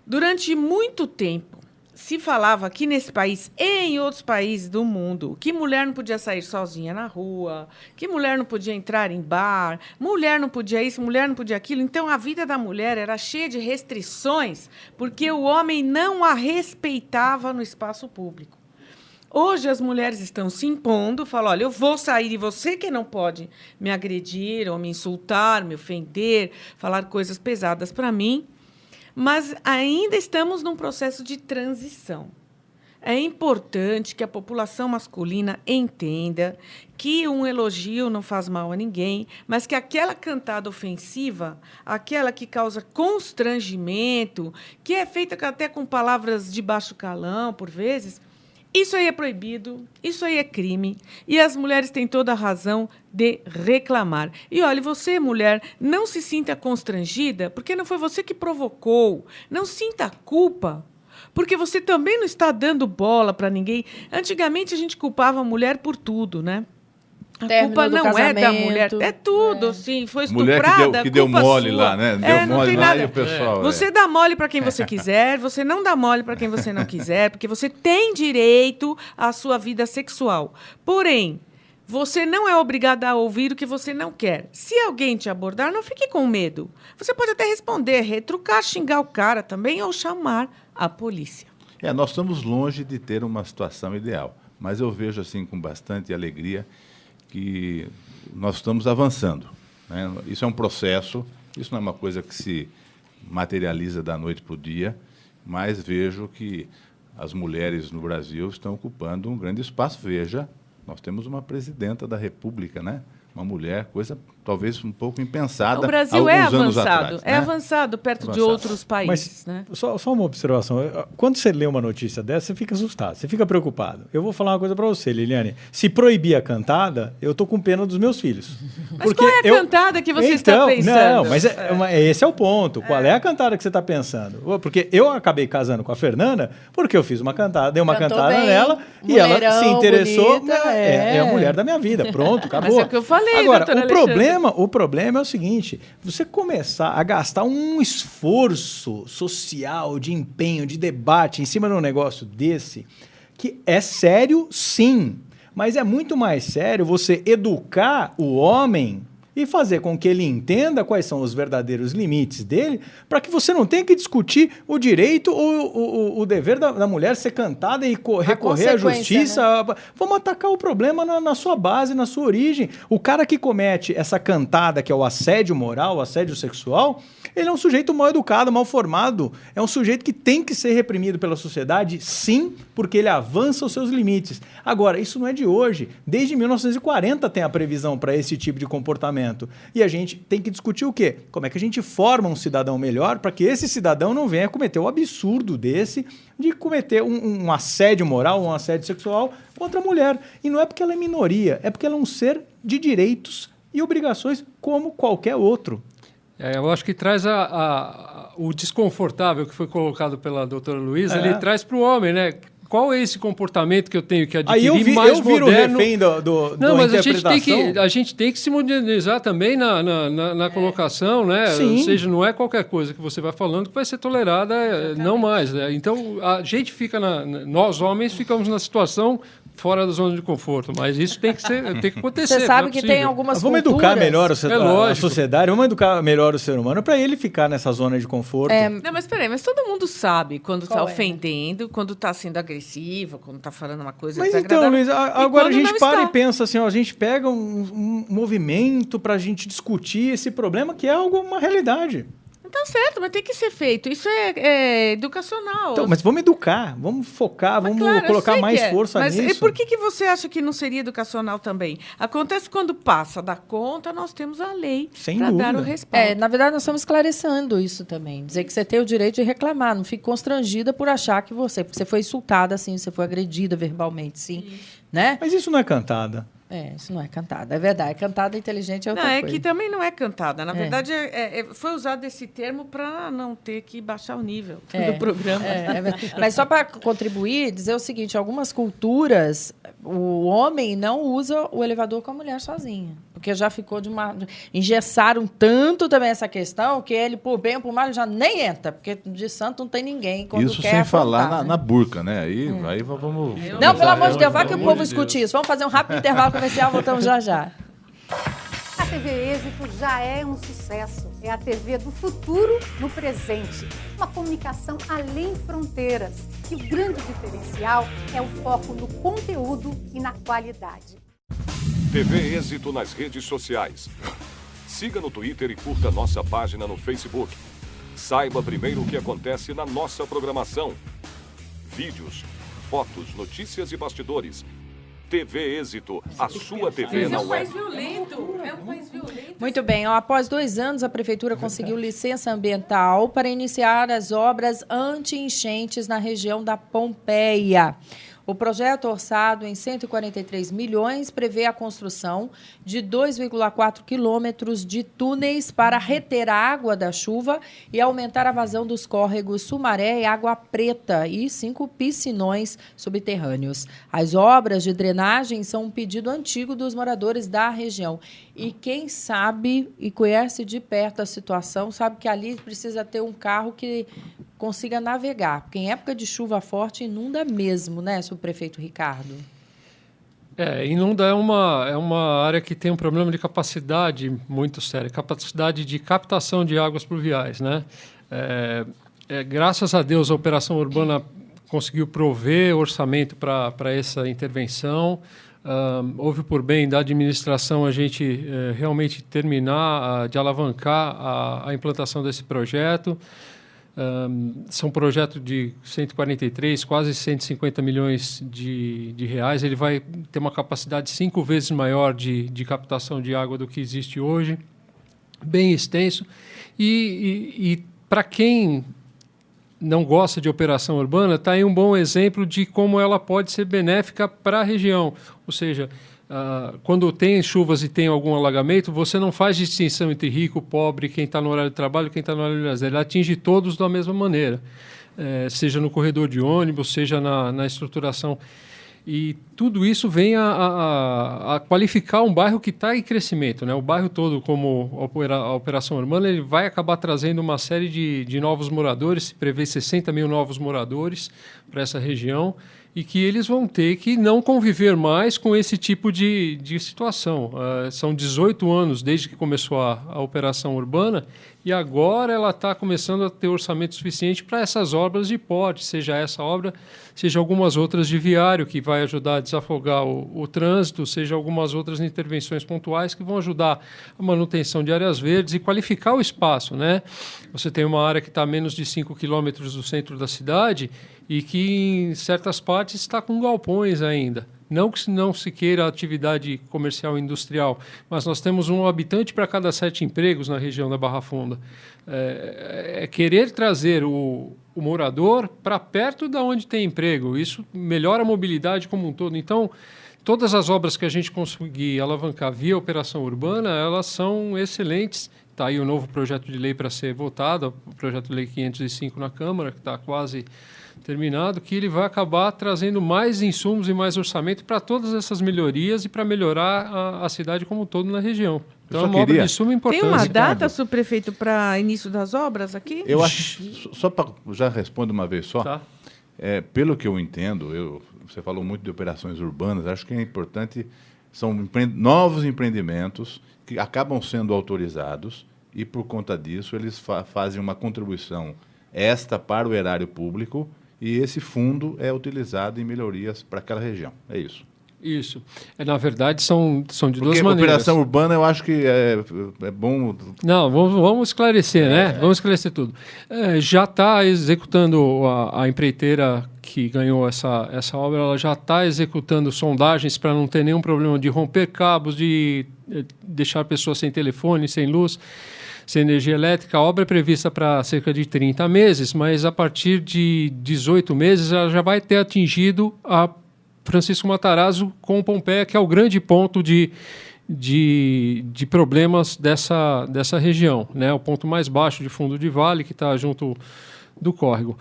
Durante muito tempo, se falava aqui nesse país e em outros países do mundo que mulher não podia sair sozinha na rua, que mulher não podia entrar em bar, mulher não podia isso, mulher não podia aquilo. Então, a vida da mulher era cheia de restrições porque o homem não a respeitava no espaço público. Hoje, as mulheres estão se impondo, falam, olha, eu vou sair e você que não pode me agredir ou me insultar, me ofender, falar coisas pesadas para mim. Mas ainda estamos num processo de transição. É importante que a população masculina entenda que um elogio não faz mal a ninguém, mas que aquela cantada ofensiva, aquela que causa constrangimento, que é feita até com palavras de baixo calão, por vezes, Isso aí é proibido, isso aí é crime, e as mulheres têm toda a razão de reclamar. E olha, você, mulher, não se sinta constrangida, porque não foi você que provocou. Não sinta culpa, porque você também não está dando bola para ninguém. Antigamente, a gente culpava a mulher por tudo, né? A culpa não é da mulher, é tudo, sim. Foi estuprada, mulher que deu mole sua. lá, né? Deu mole lá e o pessoal... Você dá mole para quem você quiser, você não dá mole para quem você não quiser, porque você tem direito à sua vida sexual. Porém, você não é obrigada a ouvir o que você não quer. Se alguém te abordar, não fique com medo. Você pode até responder, retrucar, xingar o cara também ou chamar a polícia. Nós estamos longe de ter uma situação ideal, mas eu vejo assim com bastante alegria que nós estamos avançando, né? Isso é um processo, isso não é uma coisa que se materializa da noite para o dia, mas vejo que as mulheres no Brasil estão ocupando um grande espaço. Veja, nós temos uma presidenta da República, né? Uma mulher, coisa talvez um pouco impensada. O Brasil é avançado, atrás, né? avançado perto de outros países. Mas, né? só uma observação. Quando você lê uma notícia dessa, você fica assustado, você fica preocupado. Eu vou falar uma coisa para você, Liliane. Se proibir a cantada, eu tô com pena dos meus filhos. Mas porque qual é a cantada que você está pensando? Não, mas esse é o ponto. Qual é a cantada que você está pensando? Porque eu acabei casando com a Fernanda porque eu fiz uma cantada, dei uma cantada nela e ela se interessou. Bonita, é a mulher da minha vida. Pronto, acabou. Mas é o que eu falei, agora, doutora o problema é o seguinte, você começar a gastar um esforço social, de empenho, de debate em cima de um negócio desse, que é sério, sim, mas é muito mais sério você educar o homem e fazer com que ele entenda quais são os verdadeiros limites dele, para que você não tenha que discutir o direito ou o dever da mulher ser cantada e recorrer à justiça. Né? Vamos atacar o problema na sua base, na sua origem. O cara que comete essa cantada, que é o assédio moral, o assédio sexual, ele é um sujeito mal educado, mal formado. É um sujeito que tem que ser reprimido pela sociedade, sim, porque ele avança os seus limites. Agora, isso não é de hoje. Desde 1940 tem a previsão para esse tipo de comportamento. E a gente tem que discutir o quê? Como é que a gente forma um cidadão melhor para que esse cidadão não venha cometer o absurdo desse de cometer um assédio moral, um assédio sexual contra a mulher. E não é porque ela é minoria, é porque ela é um ser de direitos e obrigações como qualquer outro. Eu acho que traz o desconfortável que foi colocado pela doutora Luísa, ele traz para o homem, né? Qual é esse comportamento que eu tenho que adquirir mais moderno? Eu viro refém Não, mas a gente tem que se modernizar também na colocação, né? Sim. Ou seja, não é qualquer coisa que você vai falando que vai ser tolerada, não mais. Né? Então, a gente fica, nós homens ficamos na situação fora da zona de conforto, mas isso tem que acontecer. Você sabe que tem algumas Vamos culturas... educar melhor a sociedade, vamos educar melhor o ser humano para ele ficar nessa zona de conforto. Não, mas peraí, mas todo mundo sabe quando está ofendendo, quando está sendo agressiva, quando está falando uma coisa desagradável. Mas então, Luiz, agora a gente para e pensa assim, a gente pega um movimento para a gente discutir esse problema que é uma realidade. Então, certo, mas tem que ser feito. Isso é educacional. Então, mas vamos educar, vamos focar, vamos colocar mais força nisso. Mas e por que você acha que não seria educacional também? Acontece quando passa da conta, nós temos a lei para dar o respaldo. Na verdade, nós estamos esclarecendo isso também. Dizer que você tem o direito de reclamar, não fique constrangida por achar que você foi insultada, assim, você foi agredida verbalmente, sim. Né? Mas isso não é cantada. Isso não é cantada, é verdade. Cantada inteligente é outra coisa. Não, é que também não é cantada. Na verdade, foi usado esse termo para não ter que baixar o nível do programa. Mas só para contribuir, dizer o seguinte, algumas culturas, o homem não usa o elevador com a mulher sozinha. Porque já ficou engessaram tanto também essa questão que ele, por bem ou por mal, ele já nem entra. Porque de santo não tem ninguém. Isso sem falar na burca, né? Aí vamos... Não, pelo amor de Deus, vai que o povo escute isso. Vamos fazer um rápido intervalo comercial, voltamos já. A TV Êxito já é um sucesso. É a TV do futuro no presente. Uma comunicação além fronteiras. E o grande diferencial é o foco no conteúdo e na qualidade. TV Êxito nas redes sociais. Siga no Twitter e curta nossa página no Facebook. Saiba primeiro o que acontece na nossa programação. Vídeos, fotos, notícias e bastidores. TV Êxito, a sua TV na web. É um país violento. Muito bem. Após 2 anos, a Prefeitura conseguiu licença ambiental para iniciar as obras anti-enchentes na região da Pompeia. O projeto, orçado em 143 milhões, prevê a construção de 2,4 quilômetros de túneis para reter a água da chuva e aumentar a vazão dos córregos Sumaré e Água Preta e 5 piscinões subterrâneos. As obras de drenagem são um pedido antigo dos moradores da região. E quem sabe e conhece de perto a situação, sabe que ali precisa ter um carro que consiga navegar. Porque em época de chuva forte inunda mesmo, né, subprefeito Ricardo? Inunda é uma área que tem um problema de capacidade muito sério, capacidade de captação de águas pluviais, né? Graças a Deus, a Operação Urbana conseguiu prover orçamento para essa intervenção. Houve por bem da administração a gente realmente terminar de alavancar a implantação desse projeto. São projetos de 143, quase 150 milhões de reais. Ele vai ter uma capacidade 5 vezes maior de captação de água do que existe hoje, bem extenso. E para quem não gosta de operação urbana, está aí um bom exemplo de como ela pode ser benéfica para a região. Ou seja, quando tem chuvas e tem algum alagamento, você não faz distinção entre rico, pobre, quem está no horário de trabalho, quem está no horário de lazer. Ele atinge todos da mesma maneira, seja no corredor de ônibus, seja na estruturação. E tudo isso vem a qualificar um bairro que está em crescimento, né? O bairro todo, como a operação urbana, ele vai acabar trazendo uma série de novos moradores, se prevê 60 mil novos moradores para essa região, e que eles vão ter que não conviver mais com esse tipo de situação. São 18 anos desde que começou a operação urbana, e agora ela está começando a ter orçamento suficiente para essas obras de porte, seja essa obra, seja algumas outras de viário, que vai ajudar a desafogar o trânsito, seja algumas outras intervenções pontuais que vão ajudar a manutenção de áreas verdes e qualificar o espaço, né? Você tem uma área que está a menos de 5 quilômetros do centro da cidade e que, em certas partes, está com galpões ainda. Não que não se queira atividade comercial e industrial, mas nós temos um habitante para cada 7 empregos na região da Barra Funda. Querer trazer o morador para perto de onde tem emprego. Isso melhora a mobilidade como um todo. Então, todas as obras que a gente conseguir alavancar via operação urbana, elas são excelentes. Está aí o novo projeto de lei para ser votado, o projeto de lei 505 na Câmara, que está quase terminado, que ele vai acabar trazendo mais insumos e mais orçamento para todas essas melhorias e para melhorar a cidade como um todo na região. Então, é uma obra de suma importância. Tem uma data, subprefeito, para início das obras aqui? Eu acho, só para já responder uma vez só, tá. Pelo que eu entendo, você falou muito de operações urbanas, acho que é importante, são novos empreendimentos que acabam sendo autorizados e, por conta disso, eles fazem uma contribuição extra para o erário público, e esse fundo é utilizado em melhorias para aquela região. É isso. Isso. Na verdade, são de Porque duas maneiras. Operação urbana, eu acho que é bom... Não, vamos esclarecer, né? Vamos esclarecer tudo. Já está executando a empreiteira que ganhou essa obra, ela já está executando sondagens para não ter nenhum problema de romper cabos, de deixar pessoas sem telefone, sem luz, sem energia elétrica. A obra é prevista para cerca de 30 meses, mas a partir de 18 meses ela já vai ter atingido a Francisco Matarazzo com Pompeia, que é o grande ponto de problemas dessa região, né? O ponto mais baixo de fundo de vale, que está junto do córrego.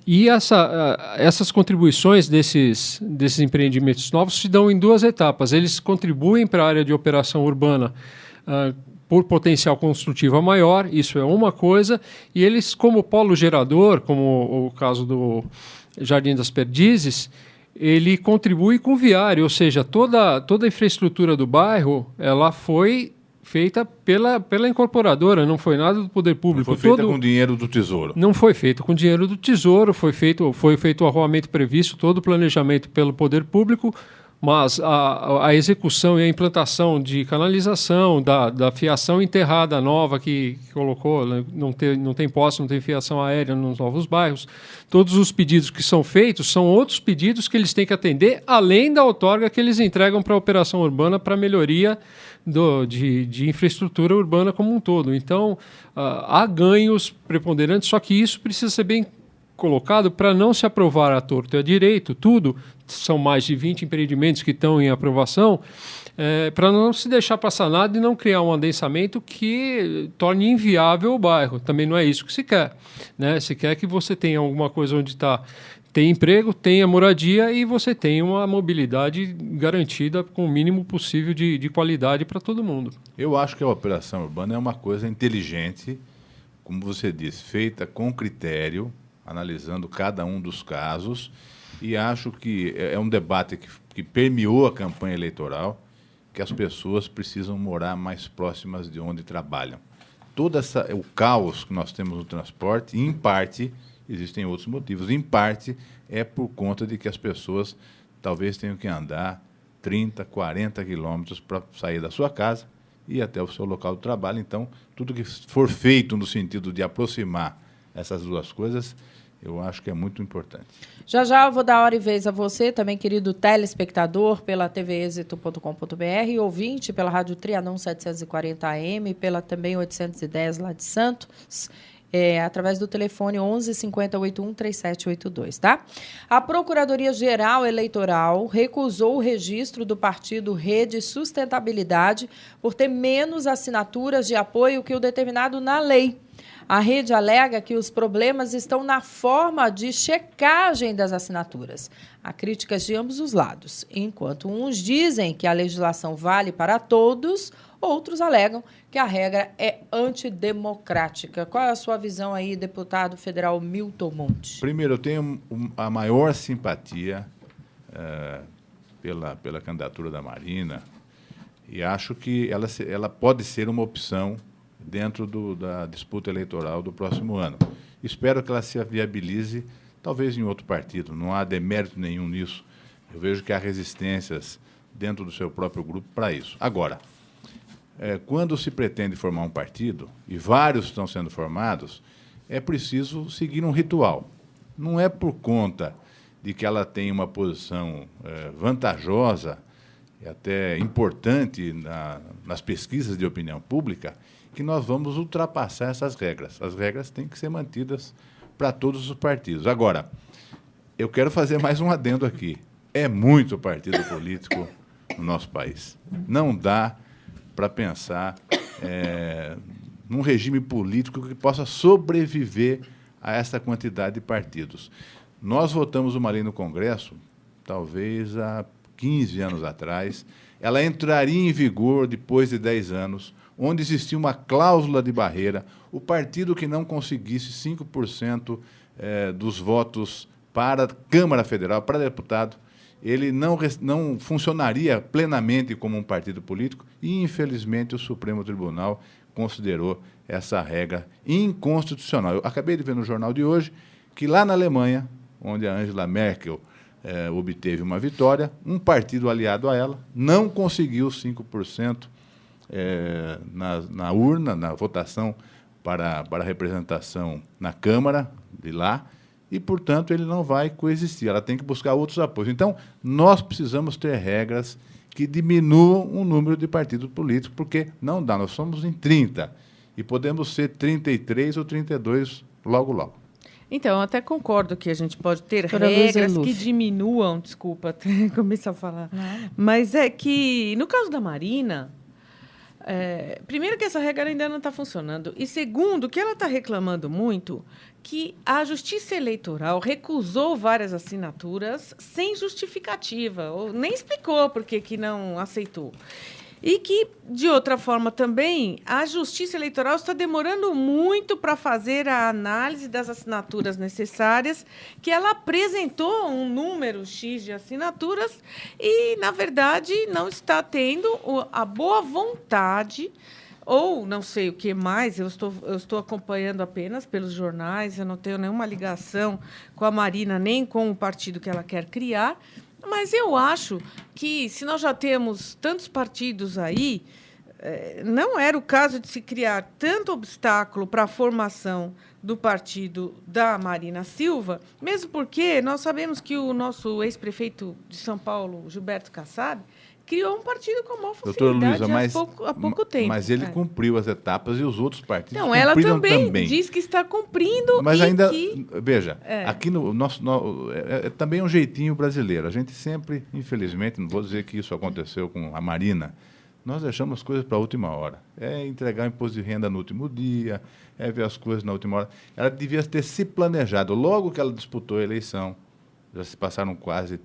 E essas contribuições desses empreendimentos novos se dão em 2 etapas. Eles contribuem para a área de operação urbana por potencial construtivo maior, isso é uma coisa, e eles, como polo gerador, como o caso do Jardim das Perdizes, ele contribui com viário, ou seja, toda a infraestrutura do bairro ela foi feita pela incorporadora, não foi nada do poder público. Não foi feita com dinheiro do Tesouro. Não foi feito com dinheiro do Tesouro, foi feito o arruamento previsto, todo o planejamento pelo poder público, mas a execução e a implantação de canalização, da fiação enterrada nova que colocou, não tem poste, não tem fiação aérea nos novos bairros, todos os pedidos que são feitos são outros pedidos que eles têm que atender, além da outorga que eles entregam para a operação urbana para melhoria de infraestrutura urbana como um todo. Então, há ganhos preponderantes, só que isso precisa ser bem colocado para não se aprovar à torto e à direito, tudo, são mais de 20 empreendimentos que estão em aprovação, para não se deixar passar nada e não criar um adensamento que torne inviável o bairro. Também não é isso que se quer, né? Se quer que você tenha alguma coisa onde tem emprego, tenha moradia e você tenha uma mobilidade garantida com o mínimo possível de qualidade para todo mundo. Eu acho que a operação urbana é uma coisa inteligente, como você disse, feita com critério, analisando cada um dos casos, e acho que é um debate que permeou a campanha eleitoral, que as pessoas precisam morar mais próximas de onde trabalham. Todo o caos que nós temos no transporte, em parte, existem outros motivos, em parte é por conta de que as pessoas talvez tenham que andar 30, 40 quilômetros para sair da sua casa e até o seu local de trabalho. Então, tudo que for feito no sentido de aproximar essas duas coisas, eu acho que é muito importante. Já já eu vou dar hora e vez a você, também, querido telespectador, pela tvexito.com.br, ouvinte pela Rádio Trianon 740 AM, pela também 810 lá de Santos, através do telefone 11 50 81 3782, tá? A Procuradoria-Geral Eleitoral recusou o registro do partido Rede Sustentabilidade por ter menos assinaturas de apoio que o determinado na lei. A rede alega que os problemas estão na forma de checagem das assinaturas. Há críticas de ambos os lados. Enquanto uns dizem que a legislação vale para todos, outros alegam que a regra é antidemocrática. Qual é a sua visão aí, deputado federal Milton Monte? Primeiro, eu tenho a maior simpatia pela candidatura da Marina e acho que ela pode ser uma opção dentro da disputa eleitoral do próximo ano. Espero que ela se viabilize, talvez em outro partido. Não há demérito nenhum nisso. Eu vejo que há resistências dentro do seu próprio grupo para isso. Agora, quando se pretende formar um partido, e vários estão sendo formados, é preciso seguir um ritual. Não é por conta de que ela tem uma posição vantajosa e até importante nas pesquisas de opinião pública que nós vamos ultrapassar essas regras. As regras têm que ser mantidas para todos os partidos. Agora, eu quero fazer mais um adendo aqui. É muito partido político no nosso país. Não dá para pensar num regime político que possa sobreviver a essa quantidade de partidos. Nós votamos uma lei no Congresso, talvez há 15 anos atrás. Ela entraria em vigor depois de 10 anos, onde existia uma cláusula de barreira. O partido que não conseguisse 5% dos votos para a Câmara Federal, para deputado, ele não funcionaria plenamente como um partido político e, infelizmente, o Supremo Tribunal considerou essa regra inconstitucional. Eu acabei de ver no jornal de hoje que lá na Alemanha, onde a Angela Merkel obteve uma vitória, um partido aliado a ela não conseguiu 5% na urna, na votação para a representação na Câmara de lá, e, portanto, ele não vai coexistir. Ela tem que buscar outros apoios. Então, nós precisamos ter regras que diminuam o número de partidos políticos, porque não dá, nós somos em 30, e podemos ser 33 ou 32 logo, logo. Então, eu até concordo que a gente pode ter regras que diminuam, desculpa, começar a falar, mas é que, no caso da Marina, primeiro que essa regra ainda não está funcionando, e segundo, que ela está reclamando muito que a Justiça Eleitoral recusou várias assinaturas sem justificativa, ou nem explicou por que não aceitou. E que, de outra forma também, a Justiça Eleitoral está demorando muito para fazer a análise das assinaturas necessárias, que ela apresentou um número X de assinaturas e, na verdade, não está tendo a boa vontade, ou não sei o que mais, eu estou acompanhando apenas pelos jornais, eu não tenho nenhuma ligação com a Marina, nem com o partido que ela quer criar. Mas eu acho que, se nós já temos tantos partidos aí, não era o caso de se criar tanto obstáculo para a formação do partido da Marina Silva, mesmo porque nós sabemos que o nosso ex-prefeito de São Paulo, Gilberto Kassab, criou um partido com a maior Doutora facilidade Luísa, há pouco tempo. Mas ele cumpriu as etapas e os outros partidos Não, ela cumpriram também diz que está cumprindo. Mas e ainda, que... veja, aqui no nosso também um jeitinho brasileiro. A gente sempre, infelizmente, não vou dizer que isso aconteceu com a Marina, nós deixamos as coisas para a última hora. É entregar o imposto de renda no último dia, é ver as coisas na última hora. Ela devia ter se planejado. Logo que ela disputou a eleição, já se passaram quase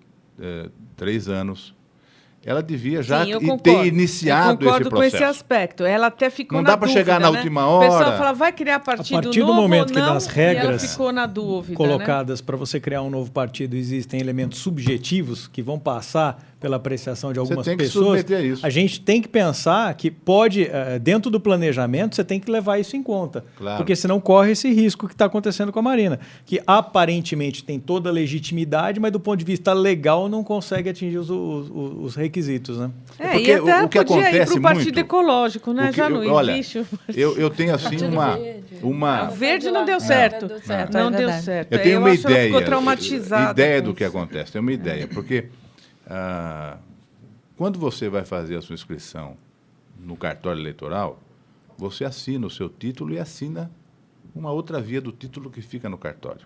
3 anos, ela devia já ter iniciado esse processo. Eu concordo com esse aspecto. Ela até ficou não na dá para chegar na última hora. O pessoal hora. fala, vai criar partido novo. A partir do momento ou que não, das regras ela ficou na dúvida, colocadas para você criar um novo partido existem elementos subjetivos que vão passar pela apreciação de algumas pessoas, a gente tem que pensar que pode, dentro do planejamento, você tem que levar isso em conta. Claro. Porque senão corre esse risco que está acontecendo com a Marina, que aparentemente tem toda a legitimidade, mas do ponto de vista legal não consegue atingir os requisitos. Né? Porque e até o que podia acontece ir para o Partido muito, Ecológico, né? Já não existe. Eu tenho assim uma... O verde não deu certo. Não deu certo. Eu tenho uma ideia. Ela ficou traumatizada. Ideia do que acontece. Tenho uma ideia, porque... quando você vai fazer a sua inscrição no cartório eleitoral, você assina o seu título e assina uma outra via do título que fica no cartório.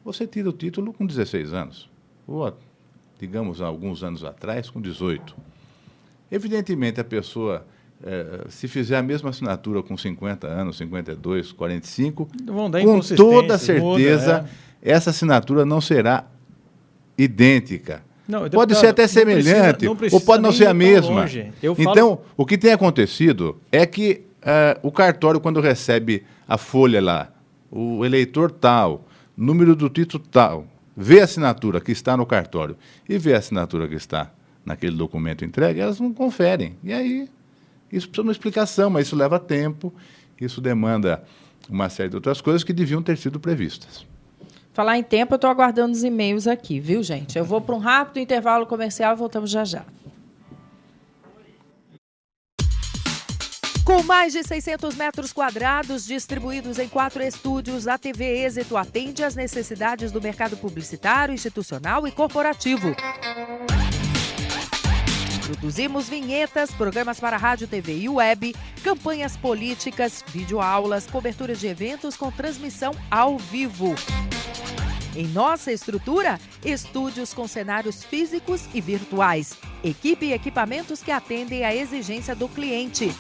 Você tira o título com 16 anos, ou, digamos, há alguns anos atrás, com 18. Evidentemente, a pessoa, se fizer a mesma assinatura com 50 anos, 52, 45, com toda certeza, essa assinatura não será idêntica. Não, pode ser até semelhante, ou pode não ser a mesma. Então, o que tem acontecido é que o cartório, quando recebe a folha lá, o eleitor tal, número do título tal, vê a assinatura que está no cartório e vê a assinatura que está naquele documento entregue, elas não conferem. E aí, isso precisa de uma explicação, mas isso leva tempo, isso demanda uma série de outras coisas que deviam ter sido previstas. Falar em tempo, eu estou aguardando os e-mails aqui, viu, gente? Eu vou para um rápido intervalo comercial e voltamos já já. Com mais de 600 metros quadrados distribuídos em 4 estúdios, a TV Êxito atende às necessidades do mercado publicitário, institucional e corporativo. Produzimos vinhetas, programas para rádio, TV e web, campanhas políticas, videoaulas, coberturas de eventos com transmissão ao vivo. Em nossa estrutura, estúdios com cenários físicos e virtuais, equipe e equipamentos que atendem à exigência do cliente.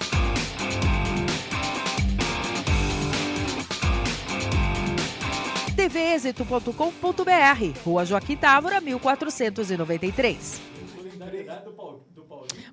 tvexito.com.br, Rua Joaquim Távora, 1493.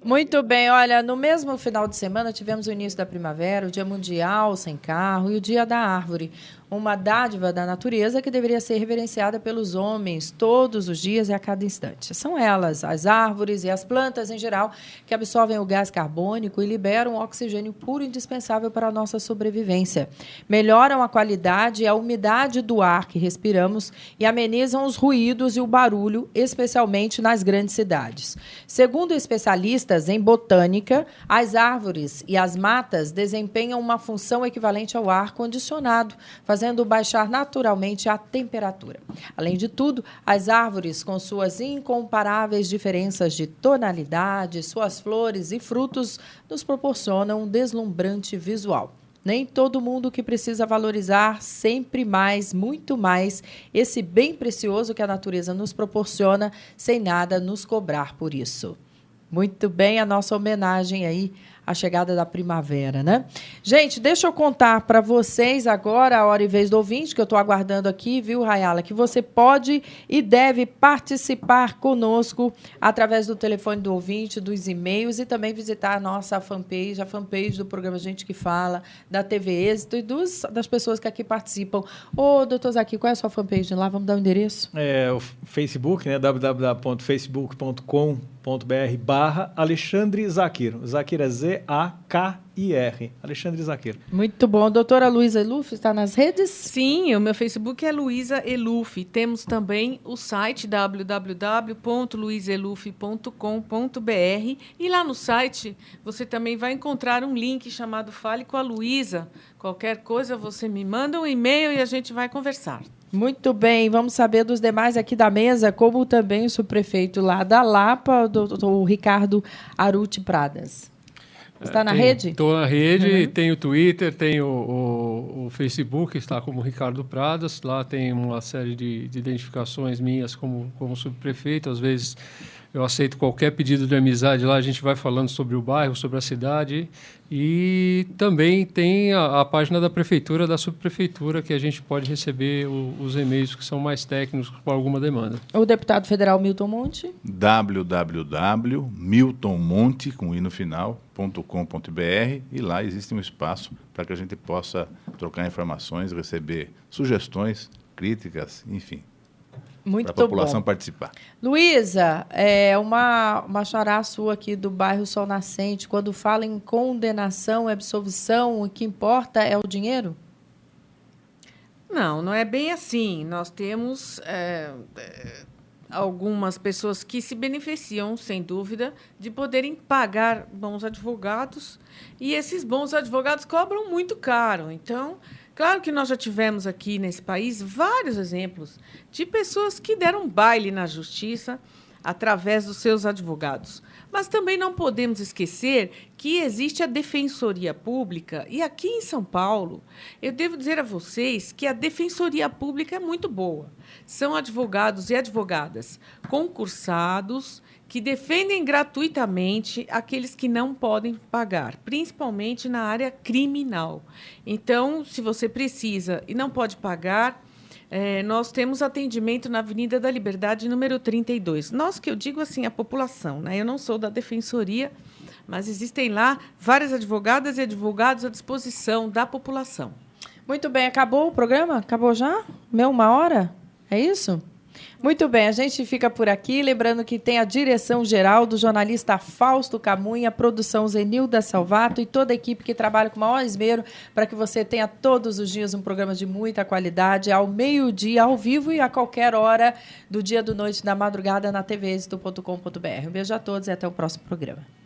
Muito bem, olha, no mesmo final de semana tivemos o início da primavera, o Dia Mundial Sem Carro e o Dia da Árvore, uma dádiva da natureza que deveria ser reverenciada pelos homens todos os dias e a cada instante. São elas, as árvores e as plantas em geral, que absorvem o gás carbônico e liberam o oxigênio puro indispensável para a nossa sobrevivência. Melhoram a qualidade e a umidade do ar que respiramos e amenizam os ruídos e o barulho, especialmente nas grandes cidades. Segundo especialistas em botânica, as árvores e as matas desempenham uma função equivalente ao ar condicionado, fazendo baixar naturalmente a temperatura. Além de tudo, as árvores, com suas incomparáveis diferenças de tonalidade, suas flores e frutos, nos proporcionam um deslumbrante visual. Nem todo mundo que precisa valorizar sempre mais, muito mais, esse bem precioso que a natureza nos proporciona, sem nada nos cobrar por isso. Muito bem, a nossa homenagem aí à chegada da primavera, né? Gente, deixa eu contar para vocês agora a hora e vez do ouvinte, que eu estou aguardando aqui, viu, Rayala, que você pode e deve participar conosco através do telefone do ouvinte, dos e-mails e também visitar a nossa fanpage, a fanpage do programa Gente que Fala, da TV Êxito e das pessoas que aqui participam. Ô, doutor Zaki, qual é a sua fanpage lá? Vamos dar o endereço? É o Facebook, né? www.facebook.com.br/Alexandre Zaquiro. Zaquiro é Z-A-K-I-R. Alexandre Zaquiro. Muito bom. Doutora Luísa Eluf está nas redes? Sim, o meu Facebook é Luísa Eluf. Temos também o site www.luizeluf.com.br e lá no site você também vai encontrar um link chamado Fale com a Luísa. Qualquer coisa você me manda um e-mail e a gente vai conversar. Muito bem, vamos saber dos demais aqui da mesa, como também o subprefeito lá da Lapa, o Ricardo Aruti Pradas. Está na rede? Estou na rede, tem o Twitter, tem o Facebook, está como Ricardo Pradas. Lá tem uma série de identificações minhas como subprefeito. Às vezes eu aceito qualquer pedido de amizade lá, a gente vai falando sobre o bairro, sobre a cidade. E também tem a página da prefeitura, da subprefeitura, que a gente pode receber os e-mails que são mais técnicos para alguma demanda. O deputado federal Milton Monte? www.miltonmonte, com i no final, .com.br, e lá existe um espaço para que a gente possa trocar informações, receber sugestões, críticas, enfim. Muito para a população bom. participar. Luísa, uma xará sua aqui do bairro Sol Nascente, quando fala em condenação e absolvição, o que importa é o dinheiro? Não é bem assim. Nós temos algumas pessoas que se beneficiam, sem dúvida, de poderem pagar bons advogados, e esses bons advogados cobram muito caro. Então, claro que nós já tivemos aqui nesse país vários exemplos de pessoas que deram baile na justiça através dos seus advogados. Mas também não podemos esquecer que existe a Defensoria Pública, e aqui em São Paulo, eu devo dizer a vocês que a Defensoria Pública é muito boa. São advogados e advogadas concursados que defendem gratuitamente aqueles que não podem pagar, principalmente na área criminal. Então, se você precisa e não pode pagar, nós temos atendimento na Avenida da Liberdade, número 32. Nós, que eu digo assim, a população, né? Eu não sou da Defensoria, mas existem lá várias advogadas e advogados à disposição da população. Muito bem, acabou o programa? Acabou já? 1 hora? É isso? Muito bem, a gente fica por aqui, lembrando que tem a direção geral do jornalista Fausto Camunha, produção Zenilda Salvato e toda a equipe que trabalha com o maior esmero para que você tenha todos os dias um programa de muita qualidade, ao meio-dia, ao vivo e a qualquer hora do dia, do noite, da madrugada na tvexito.com.br. Um beijo a todos e até o próximo programa.